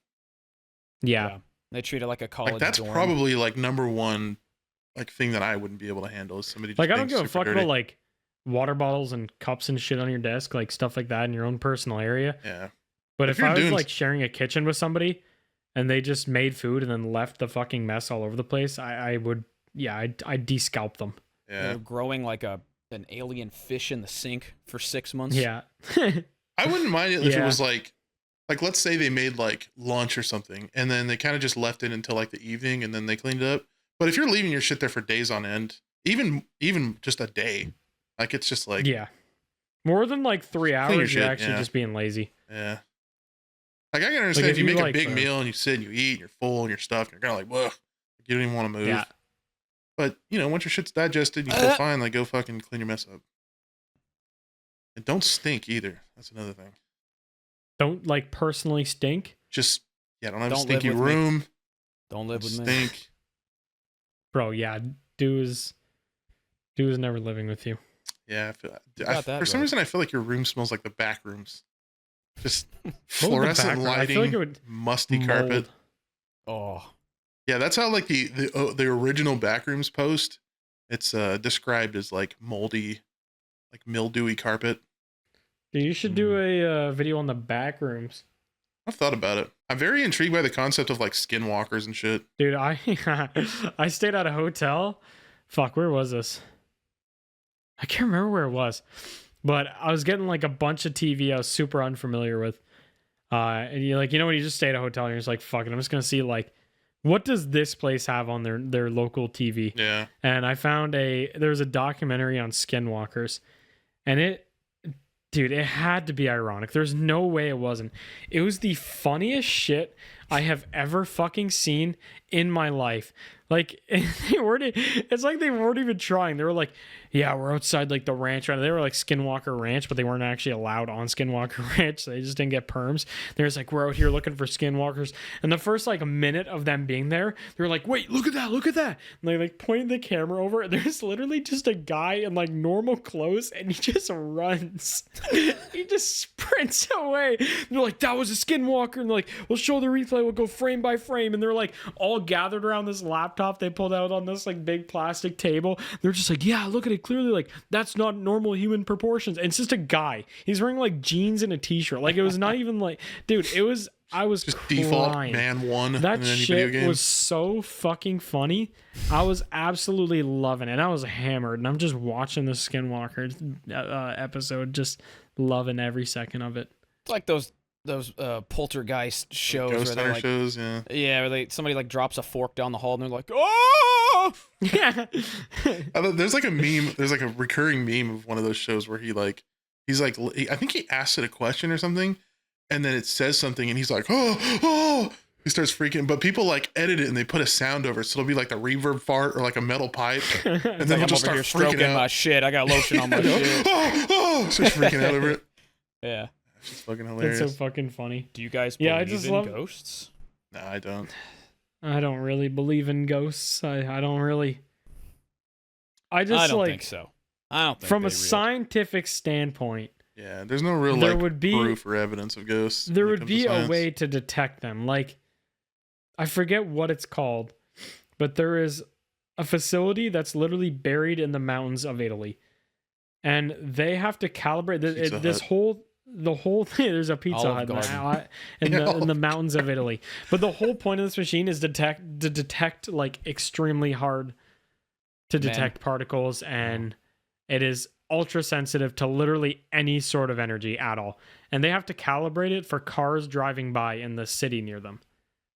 Yeah. They treat it like a college Like that's dorm. probably like number one like thing that I wouldn't be able to handle is somebody just Like I don't being give a super fuck dirty. about like water bottles and cups and shit on your desk, like stuff like that in your own personal area. Yeah. But If if you're I was doing like sharing a kitchen with somebody and they just made food and then left the fucking mess all over the place, I would, yeah, I'd de-scalp them. They Yeah. were growing like an alien fish in the sink for 6 months. Yeah. I wouldn't mind it if it Yeah. was like let's say they made like lunch or something and then they kind of just left it until like the evening and then they cleaned it up. But if you're leaving your shit there for days on end, even just a day, like it's just like Yeah. More than like 3 your hours, shit, you're actually yeah. just being lazy. yeah. Like I can understand Like, if you if make you a big like, meal and you sit and you eat and you're full and you're stuffed and you're kind of like, whoa, you don't even want to move. Yeah. But you know, once your shit's digested, you feel fine. Like go fucking clean your mess up. And don't stink either. That's another thing. Don't like personally stink. Just don't have a Don't stinky live with me. room. Don't live with me. Stink. Bro, yeah. Do is never living with you. Yeah, got that for some right. reason I feel like your room smells like the back rooms. Just What was the fluorescent background? I lighting, feel like it would musty mold. carpet. Oh. Yeah, that's how like the original backrooms post. It's described as like moldy, like mildewy carpet. Dude, you should do a video on the back rooms. I've thought about it. I'm very intrigued by the concept of like skinwalkers and shit. Dude, I I stayed at a hotel. Fuck, where was this? I can't remember where it was. But I was getting like a bunch of TV I was super unfamiliar with. And you like, you know when you just stay at a hotel and you're just like, fuck it, I'm just gonna see like what does this place have on their local TV? Yeah. And I found there's a documentary on Skinwalkers. And dude, it had to be ironic. There's no way it wasn't. It was the funniest shit I have ever fucking seen in my life. Like it's like they weren't even trying. They were like, yeah, we're outside like the ranch. They were like Skinwalker Ranch, but they weren't actually allowed on Skinwalker Ranch. So they just didn't get perms. They're just like, we're out here looking for skinwalkers. And the first like a minute of them being there, they were like, wait, look at that, look at that. And they like pointed the camera over. And there's literally just a guy in like normal clothes, and he just runs. He just sprints away. And they're like, that was a skinwalker. And they're like, we'll show the replay. We'll go frame by frame. And they're like all gathered around this laptop they pulled out on this like big plastic table. They're just like, yeah, look at it clearly. Like that's not normal human proportions. And it's just a guy. He's wearing like jeans and a t-shirt. Like it was not even like, dude, I was Just crying. default man one That in any video shit game. was so fucking funny. I was absolutely loving it. And I was hammered. And I'm just watching the Skinwalker episode, just loving every second of it. It's like those poltergeist shows Ghost where they're Hunter like, shows, yeah. where somebody like drops a fork down the hall and they're like, oh, Yeah. There's like a meme. There's like a recurring meme of one of those shows where he's like, I think he asked it a question or something, and then it says something, and he's like, oh. He starts freaking, but people like edit it and they put a sound over it, so it'll be like the reverb fart or like a metal pipe, and then like, he'll I'm just over start here freaking stroking out. my shit. I got lotion on my shit. Starts freaking out over it. Yeah. It's just fucking It's hilarious. so fucking funny. Do you guys Yeah, I believe just in love- ghosts? No, I don't. I don't really believe in ghosts. I don't really. I just I don't like think so. I don't think from a they real. scientific standpoint, Yeah, there's no real There like would be- proof or evidence of ghosts. there when it would comes to be a science. way to detect them. Like, I forget what it's called, but there is a facility that's literally buried in the mountains of Italy, and they have to calibrate Pizza this Hut. the whole thing. There's a Pizza Olive Hut Garden. in the mountains of Italy, but the whole point of this machine is to detect like extremely hard to detect particles, and it is ultra sensitive to literally any sort of energy at all, and they have to calibrate it for cars driving by in the city near them.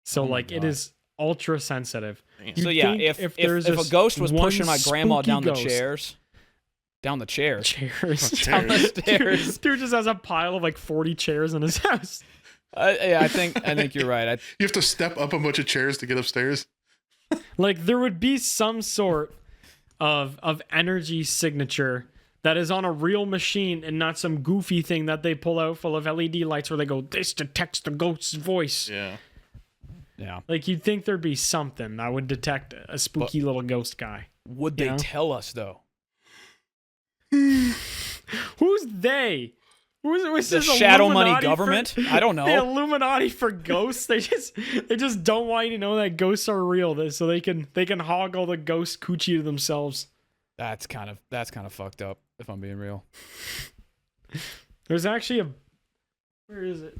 So Oh my like it God. is ultra sensitive. Damn. You'd So yeah, think if there's a this ghost was one pushing my grandma spooky down the ghost- chairs, down the chairs, chairs, Down the stairs. Dude just has a pile of like 40 chairs in his house. yeah, I think you're right. You have to step up a bunch of chairs to get upstairs. Like there would be some sort of energy signature that is on a real machine and not some goofy thing that they pull out full of LED lights where they go, this detects the ghost's voice. Yeah. Yeah. Like you'd think there'd be something that would detect a spooky little ghost guy. Would they Yeah. tell us though? Who's they? Who's The this shadow Illuminati money government? I don't know. The Illuminati for ghosts. They just don't want you to know that ghosts are real, so they can hog all the ghost coochie to themselves. That's kind of fucked up, if I'm being real. There's actually where is it?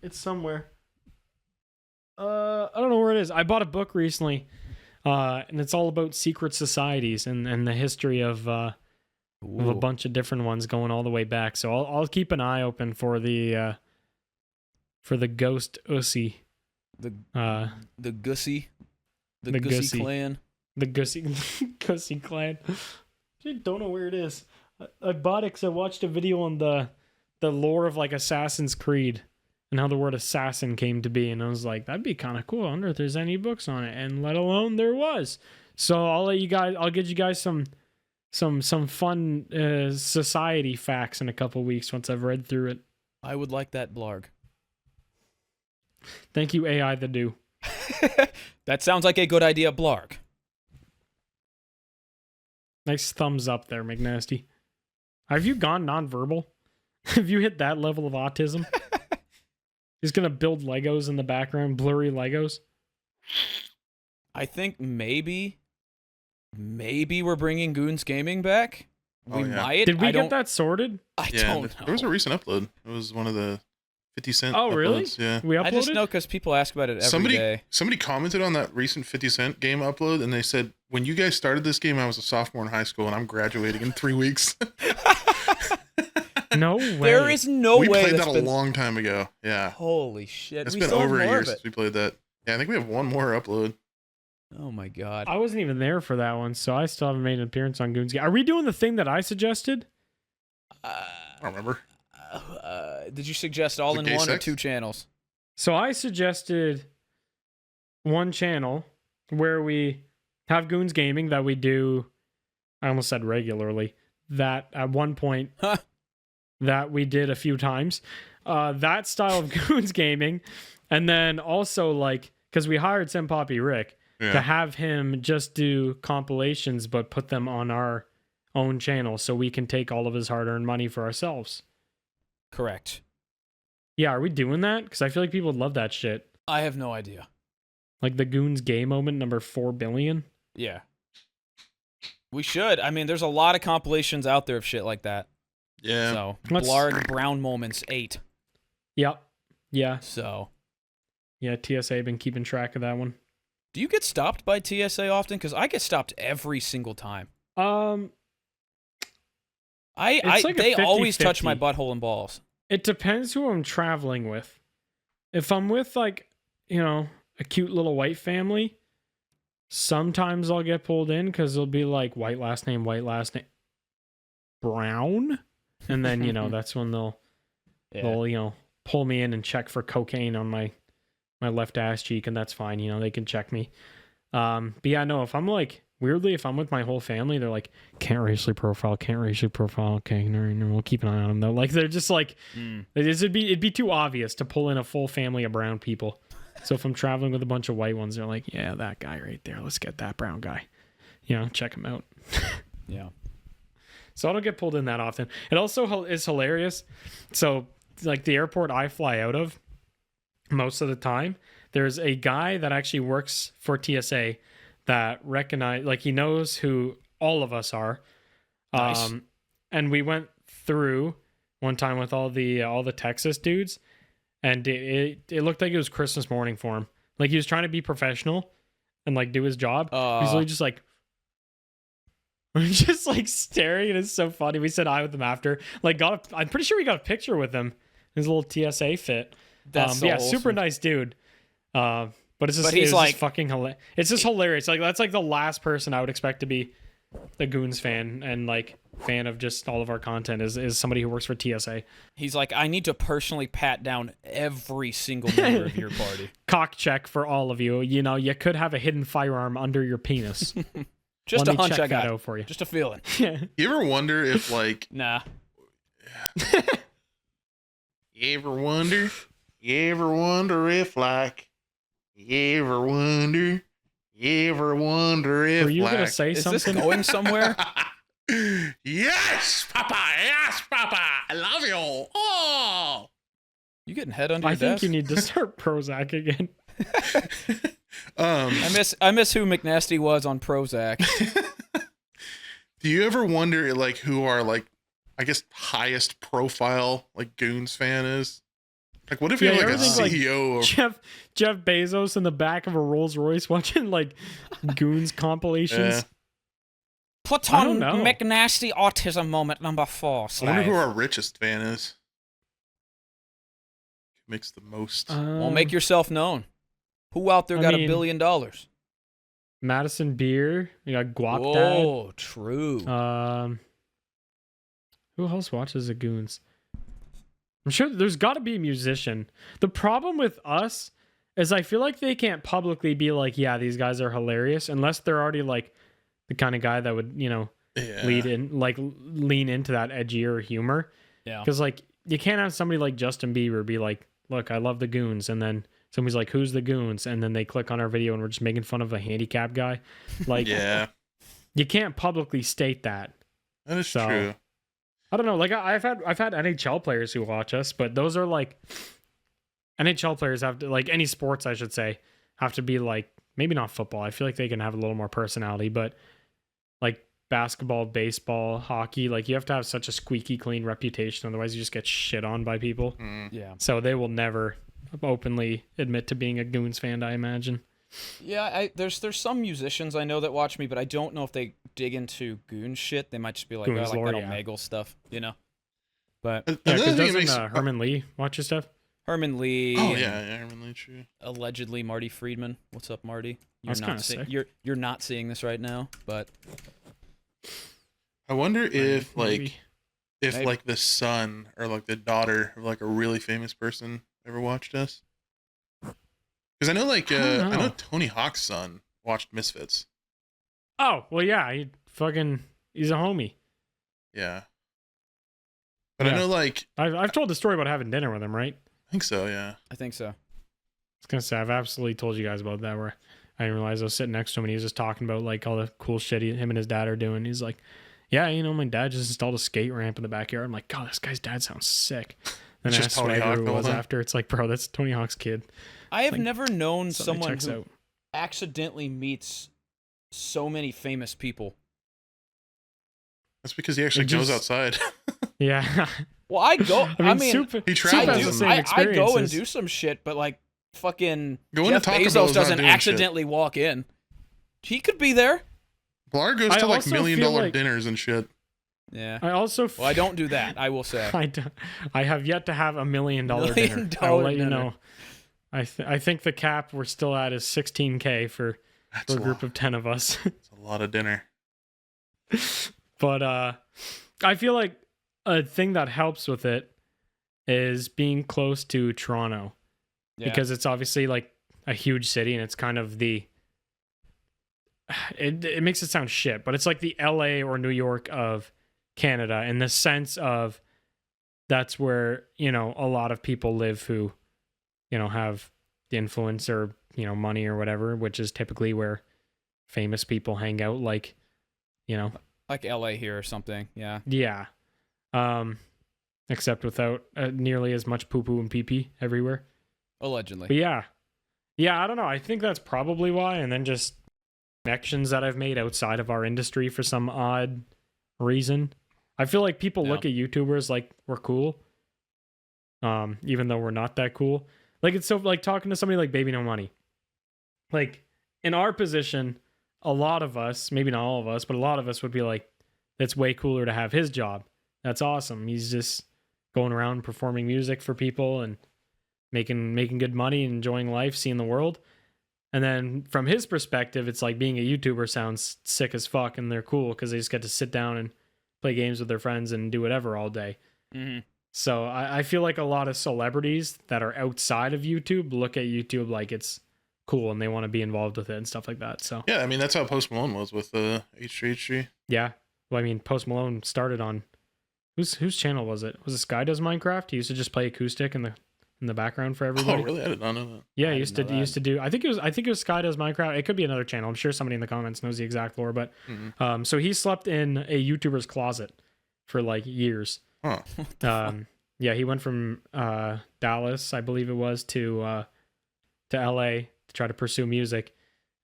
It's somewhere. I don't know where it is. I bought a book recently, and it's all about secret societies and the history of a bunch of different ones going all the way back. So I'll keep an eye open for the ghost Ussy. The Gussy. The Gussy Gussy clan. The Gussy clan. I don't know where it is. I bought it because I watched a video on the lore of like Assassin's Creed and how the word assassin came to be, and I was like, that'd be kind of cool. I wonder if there's any books on it, and let alone there was. So I'll get you guys some fun society facts in a couple weeks once I've read through it. I would like that blarg. Thank you, AI the do. That sounds like a good idea, blarg. Nice thumbs up there, McNasty. Have you gone nonverbal? Have you hit that level of autism? He's gonna build Legos in the background, blurry Legos. I think maybe we're bringing Goons Gaming back. We might. Did we get that sorted? I don't know. There was a recent upload. It was one of the 50 Cent. Oh, really? Uploads. Yeah. We uploaded? I just know because people ask about it every day. Somebody commented on that recent 50 Cent game upload, and they said, when you guys started this game, I was a sophomore in high school, and I'm graduating in 3 weeks. No way. There is no way. We played that a long time ago. Yeah. Holy shit. It's been over a year since we played that. Yeah, I think we have one more upload. Oh my god. I wasn't even there for that one, so I still haven't made an appearance on Goons Gaming. Are we doing the thing that I suggested? I don't remember. Did you suggest all in one or 2 channels? So I suggested one channel where we have Goons Gaming that we do, I almost said regularly, that at one point that we did a few times. That style of Goons Gaming. And then also like, because we hired Sim Poppy Rick to have him just do compilations but put them on our own channel so we can take all of his hard-earned money for ourselves. Correct. Yeah, are we doing that? Because I feel like people would love that shit. I have no idea. Like the Goons Gay moment number 4 billion? Yeah. We should. I mean, there's a lot of compilations out there of shit like that. Yeah. So, Blarg Brown Moments 8. Yep. Yeah. So. Yeah, TSA been keeping track of that one. Do you get stopped by TSA often? Because I get stopped every single time. They always touch my butthole and balls. It depends who I'm traveling with. If I'm with like, a cute little white family, sometimes I'll get pulled in because it'll be like white last name, brown. And then, that's when they'll pull me in and check for cocaine on my left ass cheek, and that's fine. They can check me. But yeah, no, if I'm like, weirdly, if I'm with my whole family, they're like, can't racially profile. Okay, no, we'll keep an eye on them though. Like, they're just like, it'd be too obvious to pull in a full family of brown people. So if I'm traveling with a bunch of white ones, they're like, yeah, that guy right there. Let's get that brown guy. Check him out. Yeah. So I don't get pulled in that often. It also is hilarious. So like the airport I fly out of, most of the time, there's a guy that actually works for TSA that he knows who all of us are. Nice. And we went through one time with all the Texas dudes, and it looked like it was Christmas morning for him. Like he was trying to be professional and like do his job. He's really just like staring, and it's so funny. We said hi with him after. I'm pretty sure we got a picture with him. His little TSA fit. That's so awesome. Super nice dude. But it's just, just fucking hilarious. It's just hilarious. Like that's like the last person I would expect to be a Goons fan and like fan of just all of our content is somebody who works for TSA. He's like, I need to personally pat down every single member of your party. Cock check for all of you. You could have a hidden firearm under your penis. Just a hunch I got out for you. Just a feeling. You ever wonder if like nah. You ever wonder if like you ever wonder if were you like gonna say is something? this going somewhere? Yes, Papa. Yes, Papa. You getting head under I your think desk? you need to start Prozac again. I miss who McNasty was on Prozac. Do you ever wonder like who our like I guess highest profile like Goons fan is? Like what if you're like a CEO of Jeff Bezos in the back of a Rolls Royce watching like Goons compilations? Yeah. Put I on don't know. McNasty autism moment number 4. I wonder who our richest fan is. Makes the most. Well, make yourself known. Who out there got $1 billion? Madison Beer. You got Guap Oh, true. Who else watches the Goons? I'm sure there's got to be a musician. The problem with us is I feel like they can't publicly be like, yeah, these guys are hilarious, unless they're already like the kind of guy that would, lean into that edgier humor. Yeah. Because like you can't have somebody like Justin Bieber be like, look, I love the Goons, and then somebody's like, who's the Goons? And then they click on our video and we're just making fun of a handicapped guy. Like, yeah, you can't publicly state that. That is true. I don't know. Like I've had NHL players who watch us, but those are like NHL players have to, like, any sports, I should say, have to be like, maybe not football. I feel like they can have a little more personality, but like basketball, baseball, hockey, like you have to have such a squeaky clean reputation. Otherwise you just get shit on by people. Yeah. So they will never openly admit to being a Goons fan, I imagine. Yeah, there's some musicians I know that watch me, but I don't know if they dig into Goon shit. They might just be like, Goons I like lore, that yeah. Omegle stuff, you know? But Yeah, because doesn't Herman Lee watch your stuff? Herman Lee. Oh yeah, Herman Lee, true. Allegedly Marty Friedman. What's up, Marty? That's kinda sick. You're not seeing this right now, but I wonder if Maybe. like the son or like the daughter of like a really famous person ever watched us. Because I know like don't I know know. Tony Hawk's son watched Misfits. Oh, well, yeah, he's a homie. Yeah. But Yeah. I know like I've told the story about having dinner with him, right? I think so, yeah. I think so. I was gonna say I've absolutely told you guys about that, where I didn't realize I was sitting next to him and he was just talking about like all the cool shit him and his dad are doing. He's like, yeah, my dad just installed a skate ramp in the backyard. I'm like, God, this guy's dad sounds sick. Then It's I just asked Tony Swagger Hawk who it the whole was time. after. It's like, bro, that's Tony Hawk's kid. I have Like, never known Something someone checks who out. accidentally meets so many famous people. That's because he actually It goes just- outside. Yeah. Well, I go. I mean, He Soup travels has and- the same I go and experiences. do some shit, but like fucking Going to Jeff Taco Bell Bezos is not doesn't doing shit. accidentally walk in. He could be there. Blar goes I to like also $1 million feel like- dinners and shit. Yeah. I also Well, I don't do that. I will say. I have yet to have $1 million dinner. $1 million I will let you dinner. know. I think the cap we're still at is $16K for That's a a group lot. of 10 of us. That's a lot of dinner. But I feel like a thing that helps with it is being close to Toronto, Yeah. because it's obviously like a huge city and it's kind of it makes it sound shit, but it's like the LA or New York of Canada, in the sense of that's where, a lot of people live who, have the influence or, money or whatever, which is typically where famous people hang out, like, like LA here or something. Yeah. yeah. Except without nearly as much poo-poo and pee-pee everywhere. Allegedly. But yeah, I don't know. I think that's probably why. And then just connections that I've made outside of our industry for some odd reason. I feel like people look at YouTubers like we're cool, even though we're not that cool. Like, it's so like talking to somebody like Baby No Money. Like, in our position, a lot of us, maybe not all of us, but a lot of us would be like, it's way cooler to have his job. That's awesome. He's just going around performing music for people and making good money, enjoying life, seeing the world. And then from his perspective, it's like being a YouTuber sounds sick as fuck, and they're cool because they just get to sit down and play games with their friends and do whatever all day. Mm-hmm. So I feel like a lot of celebrities that are outside of YouTube look at YouTube like it's cool and they want to be involved with it and stuff like that. So Yeah, I mean that's how Post Malone was with H3H3. yeah. Well, I mean, Post Malone started on whose channel was it? Was it Sky Does Minecraft? He used to just play acoustic in the background for everybody. Oh, really? I did not know that. Yeah, I he didn't know used to do. I think it was Sky Does Minecraft. It could be another channel. I'm sure somebody in the comments knows the exact lore. But Mhm. so he slept in a YouTuber's closet for like years. Huh. What the fuck? Yeah, he went from Dallas, I believe it was, to LA to try to pursue music,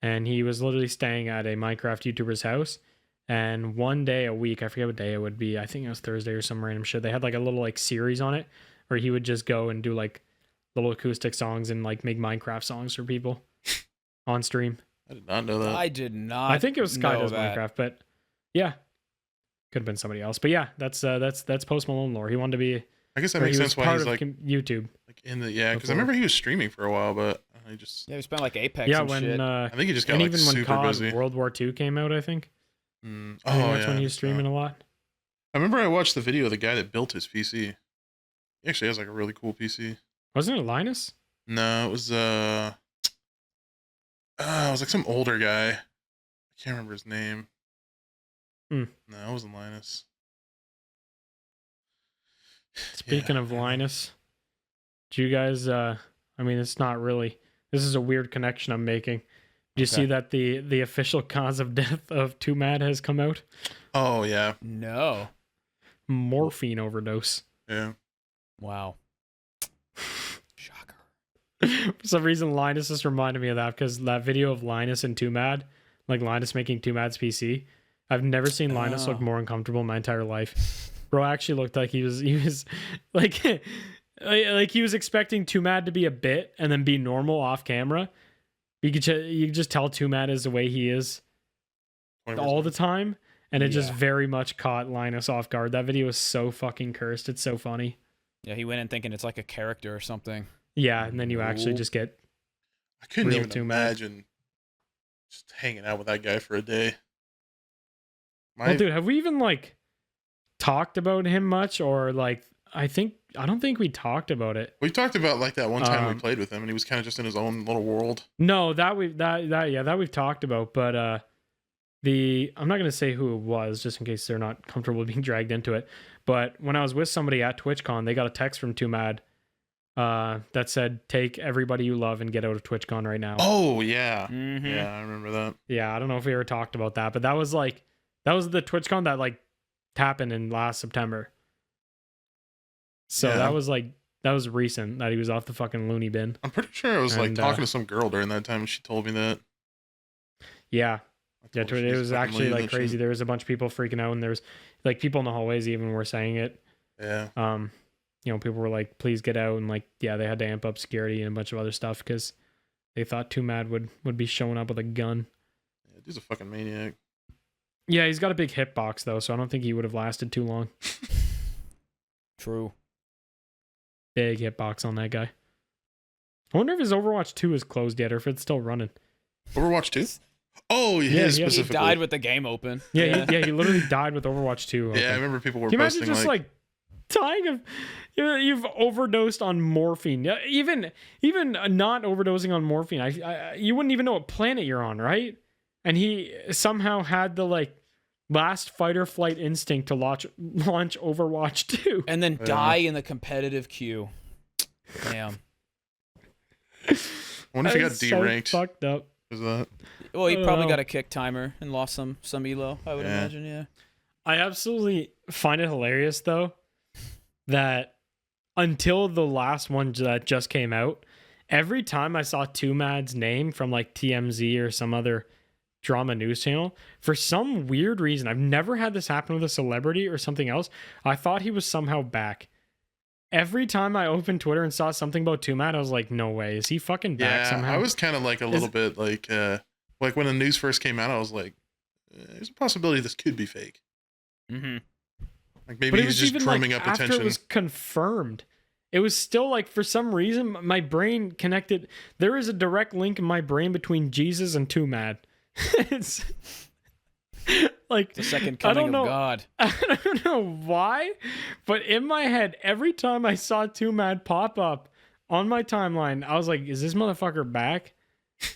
and he was literally staying at a Minecraft YouTuber's house. And one day a week, I forget what day it would be. I think it was Thursday or some random shit. They had like a little like series on it where he would just go and do like little acoustic songs and like make Minecraft songs for people on stream. I did not know that. I did not. I think it was Sky know Does that. Minecraft, but yeah, could have been somebody else. But yeah, that's Post Malone lore. He wanted to be. I guess that or makes he was sense why part he's of like YouTube. like in the because I before. remember he was streaming for a while, but I just Yeah, we spent like Apex. Yeah, and when shit. I think he just got and like even when super COD busy. World War II came out, I think. Oh I think yeah, that's when he was streaming a lot. I remember I watched the video of the guy that built his PC. He actually has like a really cool PC. Wasn't it Linus? No, it was it was like some older guy. I can't remember his name. No, it wasn't Linus. Speaking of Linus, do you guys I mean it's not really, this is a weird connection I'm making. Do you see that the official cause of death of TwoMad has come out? Oh yeah. No. Morphine overdose. Yeah. Wow. Shocker. For some reason Linus just reminded me of that because that video of Linus and TwoMad, like Linus making TwoMad's PC. I've never seen Linus look more uncomfortable in my entire life. Bro actually looked like he was like like he was expecting TwoMad to be a bit and then be normal off camera. You could just tell TwoMad is the way he is all the time, and it just very much caught Linus off guard. That video is so fucking cursed. It's so funny. Yeah, he went in thinking it's like a character or something. Yeah, and then you actually just get I couldn't real even TwoMad. imagine just hanging out with that guy for a day. Well, dude, have we even like talked about him much, or like I don't think we talked about it. We talked about like that one time we played with him, and he was kind of just in his own little world. No, that we've talked about, but I'm not gonna say who it was just in case they're not comfortable being dragged into it. But when I was with somebody at TwitchCon, they got a text from TwoMad that said, "Take everybody you love and get out of TwitchCon right now." Oh yeah, Mm-hmm. yeah, I remember that. Yeah, I don't know if we ever talked about that, but that was the TwitchCon that like happened in last September. So Yeah. that was recent that he was off the fucking loony bin. I'm pretty sure I was like And, talking to some girl during that time, and she told me that. Yeah. I Yeah, told her she it to was fucking actually leave like and crazy. shit. There was a bunch of people freaking out, and there was like people in the hallways even were saying it. Yeah. You know, people were like, "Please get out," and like, yeah, they had to amp up security and a bunch of other stuff because they thought TwoMad would be showing up with a gun. Yeah, dude's a fucking maniac. Yeah, he's got a big hitbox though, so I don't think he would have lasted too long. True. Big hitbox on that guy. I wonder if his Overwatch 2 is closed yet or if it's still running. Overwatch 2? Oh, Yeah, his he specifically. He died with the game open. Yeah, he literally died with Overwatch 2. Yeah, I remember people were Can you imagine posting just like dying of you've overdosed on morphine? Yeah, even not overdosing on morphine, I you wouldn't even know what planet you're on, right? And he somehow had the like last fight or flight instinct to launch Overwatch 2. And then die in the competitive queue. Damn. I wonder if he got That is D-ranked. So fucked up. Is that? Well, he probably Oh. got a kick timer and lost some elo, I would Yeah. imagine, yeah. I absolutely find it hilarious though that until the last one that just came out, every time I saw TwoMad's name from like TMZ or some other drama news channel, for some weird reason, I've never had this happen with a celebrity or something else, I thought he was somehow back. Every time I opened Twitter and saw something about TwoMad, I was like, no way, is he fucking back Yeah, somehow? I was kind of like a little bit like when the news first came out, I was like, there's a possibility this could be fake. Mm-hmm. Like But maybe it he's was just even drumming like up after attention. it was confirmed. It was still like for some reason my brain connected. There is a direct link in my brain between Jesus and TwoMad. It's like The second I coming don't know. of God. I don't know why, but in my head, every time I saw TwoMad pop up on my timeline, I was like, "Is this motherfucker back?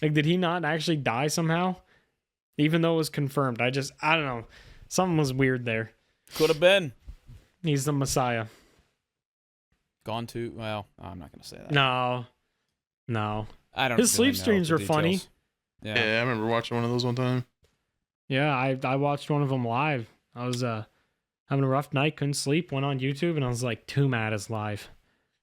Like, did he not actually die somehow?" Even though it was confirmed, I don't know. Something was weird there. Could have been. He's the Messiah. Gone to, well, I'm not going to say that. No. I don't His sleep know streams the were funny. details. Yeah. Yeah, I remember watching one of those one time. Yeah, I watched one of them live. I was having a rough night, couldn't sleep, went on YouTube, and I was like, TwoMad is live.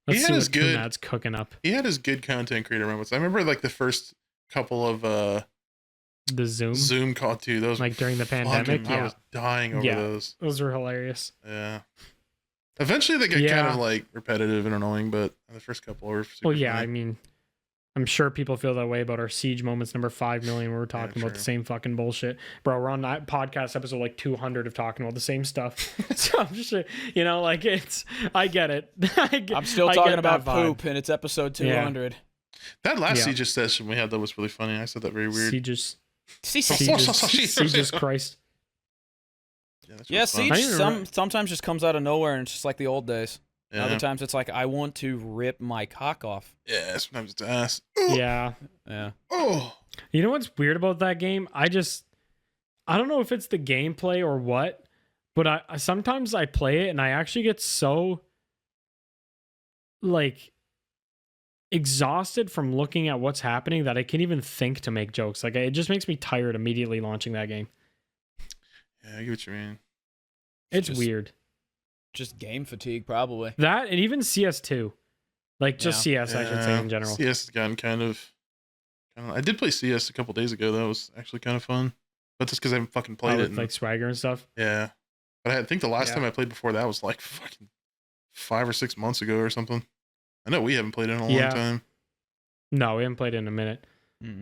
He Let's had see his what good- TwoMad's cooking up. He had his good content creator moments. I remember like the first couple of The Zoom, Zoom call too. Those like during the pandemic. I Yeah, was dying over those. those were hilarious. Yeah. Eventually they get kind of like repetitive and annoying, but the first couple were super Well, yeah, funny. I mean, I'm sure people feel that way about our Siege Moments number 5 million. Where we're talking about the same fucking bullshit. Bro, we're on that podcast episode like 200 of talking about the same stuff. So I'm just, you know, like I get it. I'm still talking about poop, and it's episode 200. That last Siege session we had that was really funny. I said that very weird. Jesus Christ. Yeah, Siege sometimes just comes out of nowhere, and it's just like the old days. Yeah. Other times it's like, I want to rip my cock off. Yeah, sometimes it's ass. Yeah. Oh. You know what's weird about that game? I don't know if it's the gameplay or what, but I sometimes I play it and I actually get so like exhausted from looking at what's happening that I can't even think to make jokes. Like it just makes me tired immediately launching that game. Yeah, I get what you mean. It's weird. Just game fatigue, probably. That and even CS2. Like just CS, I should say in general. CS has gotten kind of I did play CS a couple days ago. That was actually kind of fun. But just because I haven't fucking played it. With like Swagger and stuff. Yeah. But I think the last time I played before that was like fucking 5 or 6 months ago or something. I know we haven't played it in a long time. No, we haven't played it in a minute.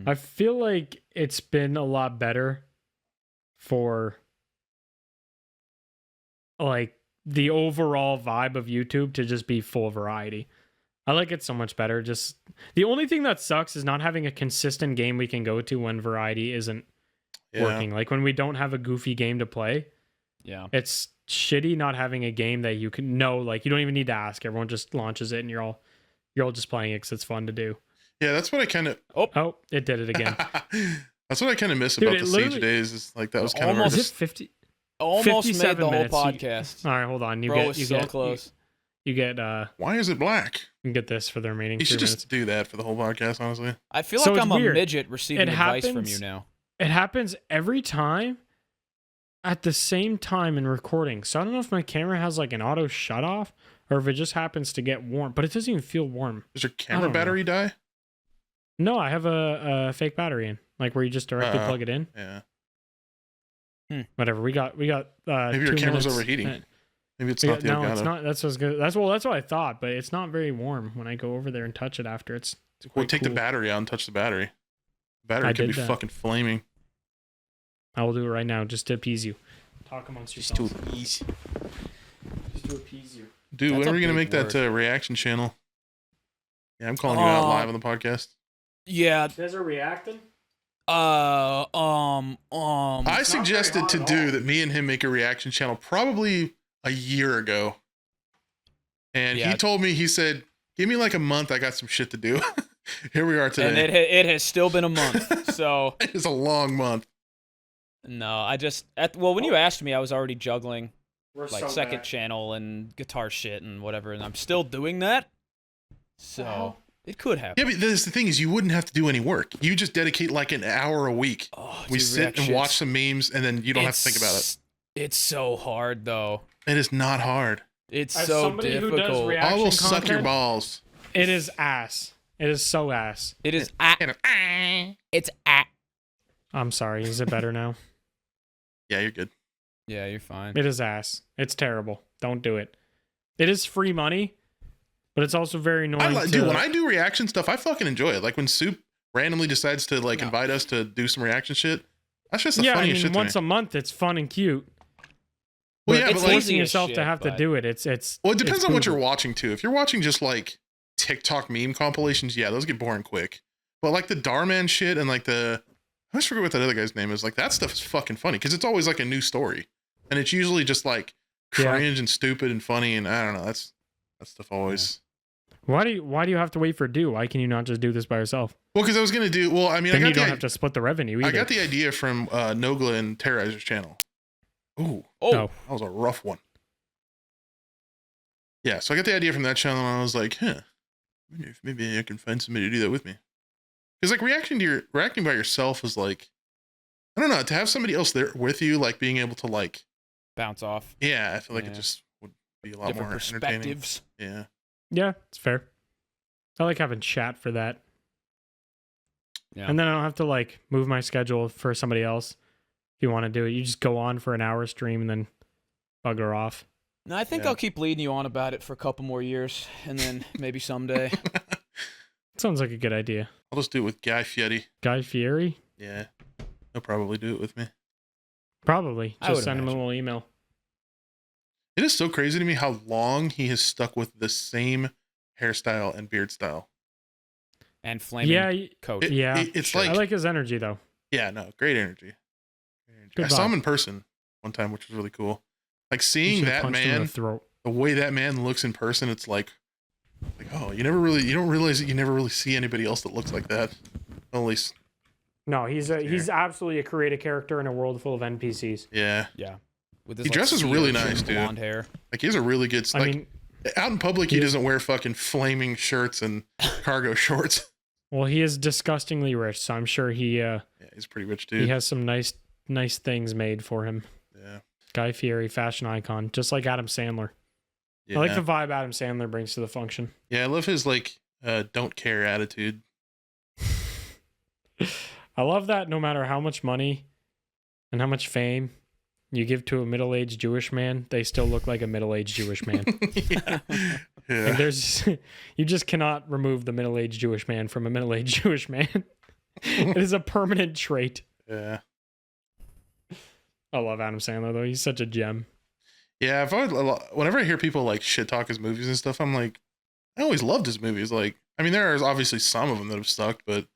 I feel like it's been a lot better for like the overall vibe of YouTube to just be full variety. I like it so much better. Just the only thing that sucks is not having a consistent game we can go to when variety isn't working. Like when we don't have a goofy game to play. Yeah. It's shitty not having a game that you can know, like you don't even need to ask. Everyone just launches it and you're all just playing it because it's fun to do. Yeah, that's what I kind of Oh, it did it again. That's what I kind of miss about the Siege days. Is like that was kind almost of is it 50 almost made the whole minutes. podcast. All right, hold on. You Bro, get so close. You get why is it black? You can get this for the remaining. You should 3 just do that for the whole podcast, honestly. I feel So like it's I'm weird. a midget receiving advice from you now. It happens every time at the same time in recording. So I don't know if my camera has like an auto shut off or if it just happens to get warm, but it doesn't even feel warm. Does your camera battery die? No, I have a fake battery in, like where you just directly plug it in. Yeah. Whatever. We got. Maybe your 2 camera's minutes. overheating. Maybe it's not the Elgato. It's not. That's what's good. That's what I thought, but it's not very warm when I go over there and touch it after. It's We'll quite take the cool. battery out and touch the battery. The battery I could be did that. fucking flaming. I will do it right now just to appease you. Talk amongst yourselves. Easy. Just to appease you. Dude, That's when a are we gonna big make that word. reaction channel? Yeah, I'm calling you out live on the podcast. Yeah. You guys are reacting? I not suggested very hot to at do all. that me and him make a reaction channel probably a year ago. And Yeah. he told me, he said, give me like a month, I got some shit to do. Here we are And today. it has still been a month. So It's a long month. no, when you asked me, I was already juggling We're like second channel and guitar shit and whatever, and I'm still doing that. So it could happen. Yeah, but the thing is, you wouldn't have to do any work. You just dedicate like an hour a week. Oh, We dude, sit and reactions. watch some memes, and then you don't have to think about it. It's so hard though. It is not hard. It's As so somebody who does difficult. react- I will Action suck your content? balls. It is ass. It is so ass. It is. It's. I'm sorry. Is it better now? Yeah, you're good. Yeah, you're fine. It is ass. It's terrible. Don't do it. It is free money, but it's also very annoying. Dude, when I do reaction stuff, I fucking enjoy it. Like when Soup randomly decides to like invite us to do some reaction shit. That's just the funniest shit to once me. a month it's fun and cute. Well, But yeah, it's but like, forcing easy as yourself to shit, have to but- do it. It's well, it depends it's on what boo-boo. you're watching too. If you're watching just like TikTok meme compilations, yeah, those get boring quick. But like the Darman shit and like I always forget what that other guy's name is. Like that stuff is fucking funny because it's always like a new story, and it's usually just like Yeah. cringe and stupid and funny. And I don't know. That stuff always. Why do you have to wait for due? Why can you not just do this by yourself? Well, because I was gonna do. Well, I mean, Then I you got don't the have to split the revenue either. I got the idea from Nogla and Terrorizer's channel. Ooh, Oh, No. that was a rough one. Yeah, so I got the idea from that channel, and I was like, huh, I wonder if maybe I can find somebody to do that with me. Because like reacting by yourself is like, I don't know, to have somebody else there with you, like being able to like bounce off. Yeah, I feel like it just would be a lot Different more entertaining. perspectives. Yeah. Yeah, it's fair. I like having chat for that. Yeah. And then I don't have to like move my schedule for somebody else. If you want to do it, you just go on for an hour stream and then bugger off. No, I think I'll keep leading you on about it for a couple more years, and then maybe someday. Sounds like a good idea. I'll just do it with Guy Fieri. Guy Fieri? Yeah. He'll probably do it with me. Probably. I would Just send him a imagine. little email. It is so crazy to me how long he has stuck with the same hairstyle and beard style. And flaming Yeah, coat. It's I like, like his energy though. yeah, no, great energy. Good I saw him vibe. in person one time, which was really cool. Like You seeing should've that punched him in man, the throat. the way that man looks in person, it's like oh, you don't realize that you never really see anybody else that looks like that. At least, No, he's absolutely a creative character in a world full of NPCs. yeah. Yeah. With his, He dresses sea really urchin nice, dude. blonde hair. Like he has a really good. I Like mean, out in public, he doesn't wear fucking flaming shirts and cargo shorts. well, he is disgustingly rich, so I'm sure he Yeah, he's a pretty rich dude. he has some nice things made for him. Yeah. Guy Fieri, fashion icon, just like Adam Sandler. Yeah. I like the vibe Adam Sandler brings to the function. Yeah, I love his like don't care attitude. I love that no matter how much money and how much fame you give to a middle-aged Jewish man, they still look like a middle-aged Jewish man. yeah. Like Yeah. there's you just cannot remove the middle-aged Jewish man from a middle-aged Jewish man. It is a permanent trait. Yeah. I love Adam Sandler though. He's such a gem. Yeah, whenever I hear people like shit talk his movies and stuff, I'm like, I always loved his movies. Like, I mean, there are obviously some of them that have stuck, but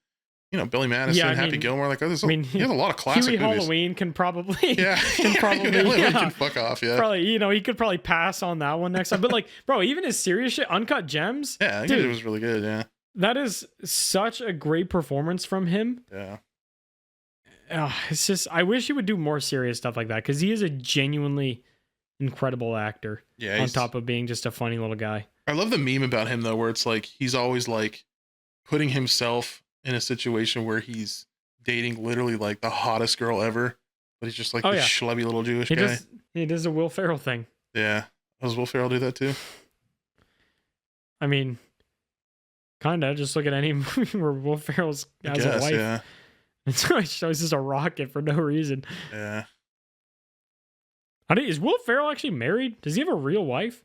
you know, Billy Madison, Yeah, I Happy mean- Gilmore, like, I mean, he has a lot of classic Huey movies. Halloween can probably Yeah, can probably Halloween can fuck off. Yeah, probably he could probably pass on that one next time. But like, bro, even his serious shit, Uncut Gems, yeah, I think dude. it was really good. Yeah, that is such a great performance from him. yeah, It's just I wish he would do more serious stuff like that because he is a genuinely incredible actor. yeah. On he's- top of being just a funny little guy. I love the meme about him though, where it's like he's always like putting himself in a situation where he's dating literally like the hottest girl ever, but he's just like this schlubby little Jewish guy. He does a Will Ferrell thing. Yeah, does Will Ferrell do that too? I mean, kind of. Just look at any movie where Will Ferrell's I has guess, a wife. yeah, And so it shows just a rocket for no reason. yeah. Is Will Ferrell actually married? Does he have a real wife?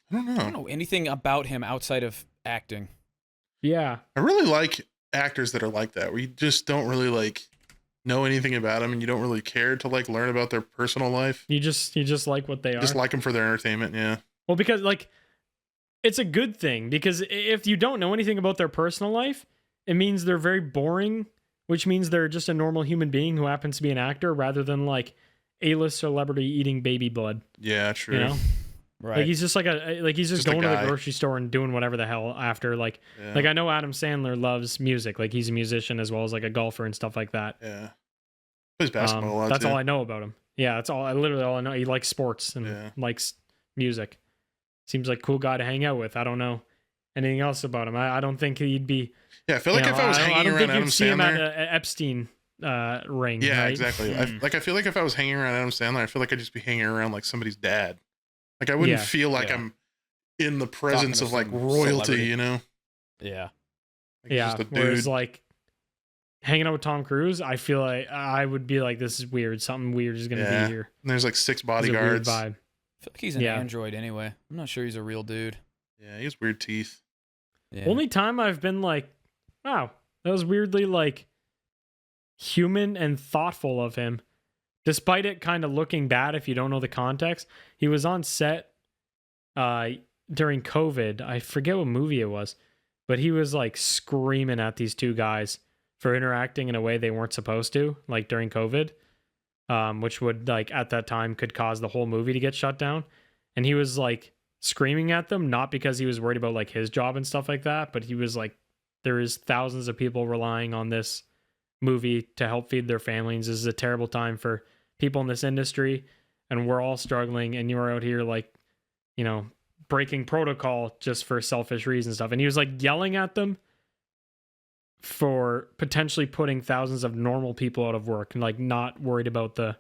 I don't I don't know. know anything about him outside of acting. Yeah. I really like actors that are like that, where you just don't really like know anything about them, and you don't really care to like learn about their personal life. You just like what they are. Just like them for their entertainment. Yeah, Well, because like it's a good thing because if you don't know anything about their personal life, it means they're very boring, which means they're just a normal human being who happens to be an actor rather than like A-list celebrity eating baby blood. yeah, true. You know? Right. Like he's just he's just Just a going to the guy. grocery store and doing whatever the hell after like Yeah, like I know Adam Sandler loves music. Like he's a musician as well as like a golfer and stuff like that. yeah. Plays basketball a lot That's too. all I know about him. Yeah, that's all I know. He likes sports and Yeah. likes music. Seems like a cool guy to hang out with. I don't know anything else about him. I don't think he'd be. Yeah, I feel like you if know, I was I hanging don't around think Adam you'd see him at Sandler, a Epstein ring. yeah, right? exactly. I feel like if I was hanging around Adam Sandler, I feel like I'd just be hanging around like somebody's dad. Like I wouldn't Yeah. feel like Yeah. I'm in the presence to of like some royalty, celebrity. you know? Yeah. Like, Yeah. just a dude. Whereas like hanging out with Tom Cruise, I feel like I would be like, this is weird. Something weird is gonna Yeah. be here. And there's like 6 It's a weird bodyguards. vibe. I feel like he's an Yeah. android anyway. I'm not sure he's a real dude. Yeah, he has weird teeth. Yeah. Only time I've been like, wow, that was weirdly like human and thoughtful of him, despite it kind of looking bad if you don't know the context. He was on set during COVID. I forget what movie it was, but he was like screaming at these two guys for interacting in a way they weren't supposed to, like during COVID, which would like at that time could cause the whole movie to get shut down. And he was like screaming at them, not because he was worried about like his job and stuff like that, but he was like, there is thousands of people relying on this movie to help feed their families. This is a terrible time for people in this industry, and we're all struggling, and you're out here like, you know, breaking protocol just for selfish reasons and stuff. And he was like yelling at them for potentially putting thousands of normal people out of work and like not worried about the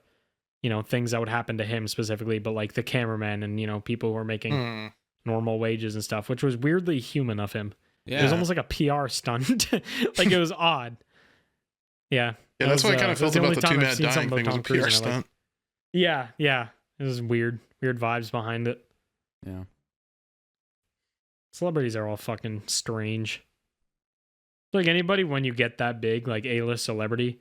things that would happen to him specifically, but like the cameraman and people who were making normal wages and stuff, which was weirdly human of him. Yeah. It was almost like a PR stunt. Like it was odd. Yeah. Yeah, that's why I kind of felt about the TwoMad dying thing was a PR Like, stunt. yeah. It was weird vibes behind it. Yeah. Celebrities are all fucking strange. Like anybody, when you get that big, like A-list celebrity,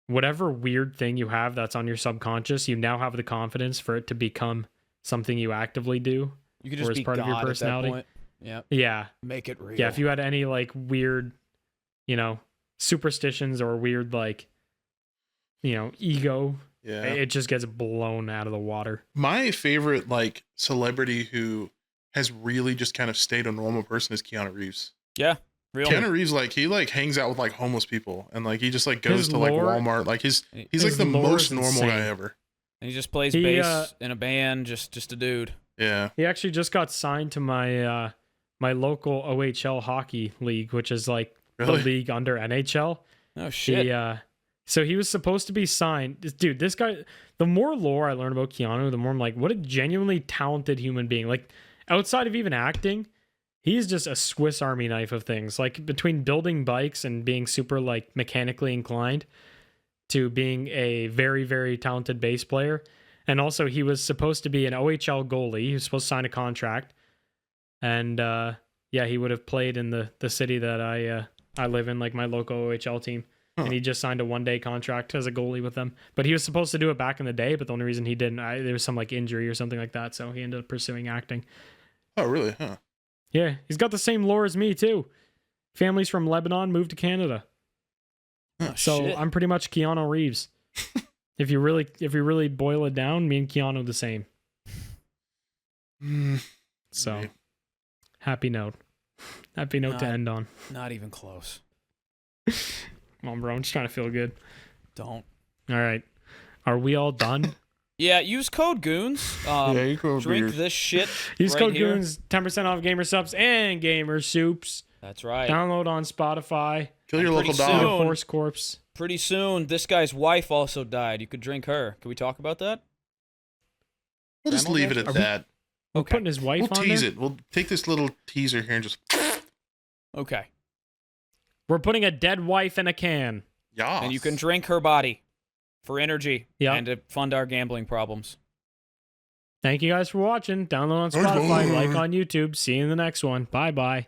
whatever weird thing you have that's on your subconscious, you now have the confidence for it to become something you actively do. You could just or as be part God of your personality. at that point. Yeah. Yeah. Make it real. Yeah, if you had any like weird, superstitions or weird like, ego, Yeah. it just gets blown out of the water. My favorite like celebrity who has really just kind of stayed a normal person is Keanu Reeves. Yeah. Real. Keanu Reeves, like he like hangs out with like homeless people and like he just like goes His to like lore- Walmart. Like he's his like the lore most is normal insane. guy ever. And he just plays He, bass in a band, just a dude. Yeah. He actually just got signed to my my local OHL hockey league, which is like Really? the league under NHL. Oh shit. So he was supposed to be signed. Dude, this guy, the more lore I learn about Keanu, the more I'm like, what a genuinely talented human being. Like, outside of even acting, he's just a Swiss Army knife of things. Like, between building bikes and being super, like, mechanically inclined to being a very, very talented bass player. And also, he was supposed to be an OHL goalie. He was supposed to sign a contract. And, he would have played in the city that I live in, like my local OHL team. And he just signed a 1-day contract as a goalie with them. But he was supposed to do it back in the day, but the only reason he didn't, there was some like injury or something like that. So he ended up pursuing acting. Oh, really? Huh. Yeah, he's got the same lore as me too. Family's from Lebanon, moved to Canada. Oh, So shit. I'm pretty much Keanu Reeves. If you really boil it down, me and Keanu the same. So Maybe. happy note to end on. Not even close. Come on, bro. I'm just trying to feel good. Don't. All right. Are we all done? Yeah, use code Goons. You go Drink beers. this shit. Use right code here. Goons, 10% off Gamer Subs and Gamer Soups. That's right. Download on Spotify. Kill your pretty local soon- dog. Horse Corpse. Pretty soon, this guy's wife also died. You could drink her. Can we talk about that? We'll just Grandma leave it at died? that. We're Okay. putting his wife We'll on tease there. it. We'll take this little teaser here and just Okay. We're putting a dead wife in a can. yeah. And you can drink her body for energy Yeah. and to fund our gambling problems. Thank you guys for watching. Download on Bye-bye. Spotify, like on YouTube. See you in the next one. Bye-bye.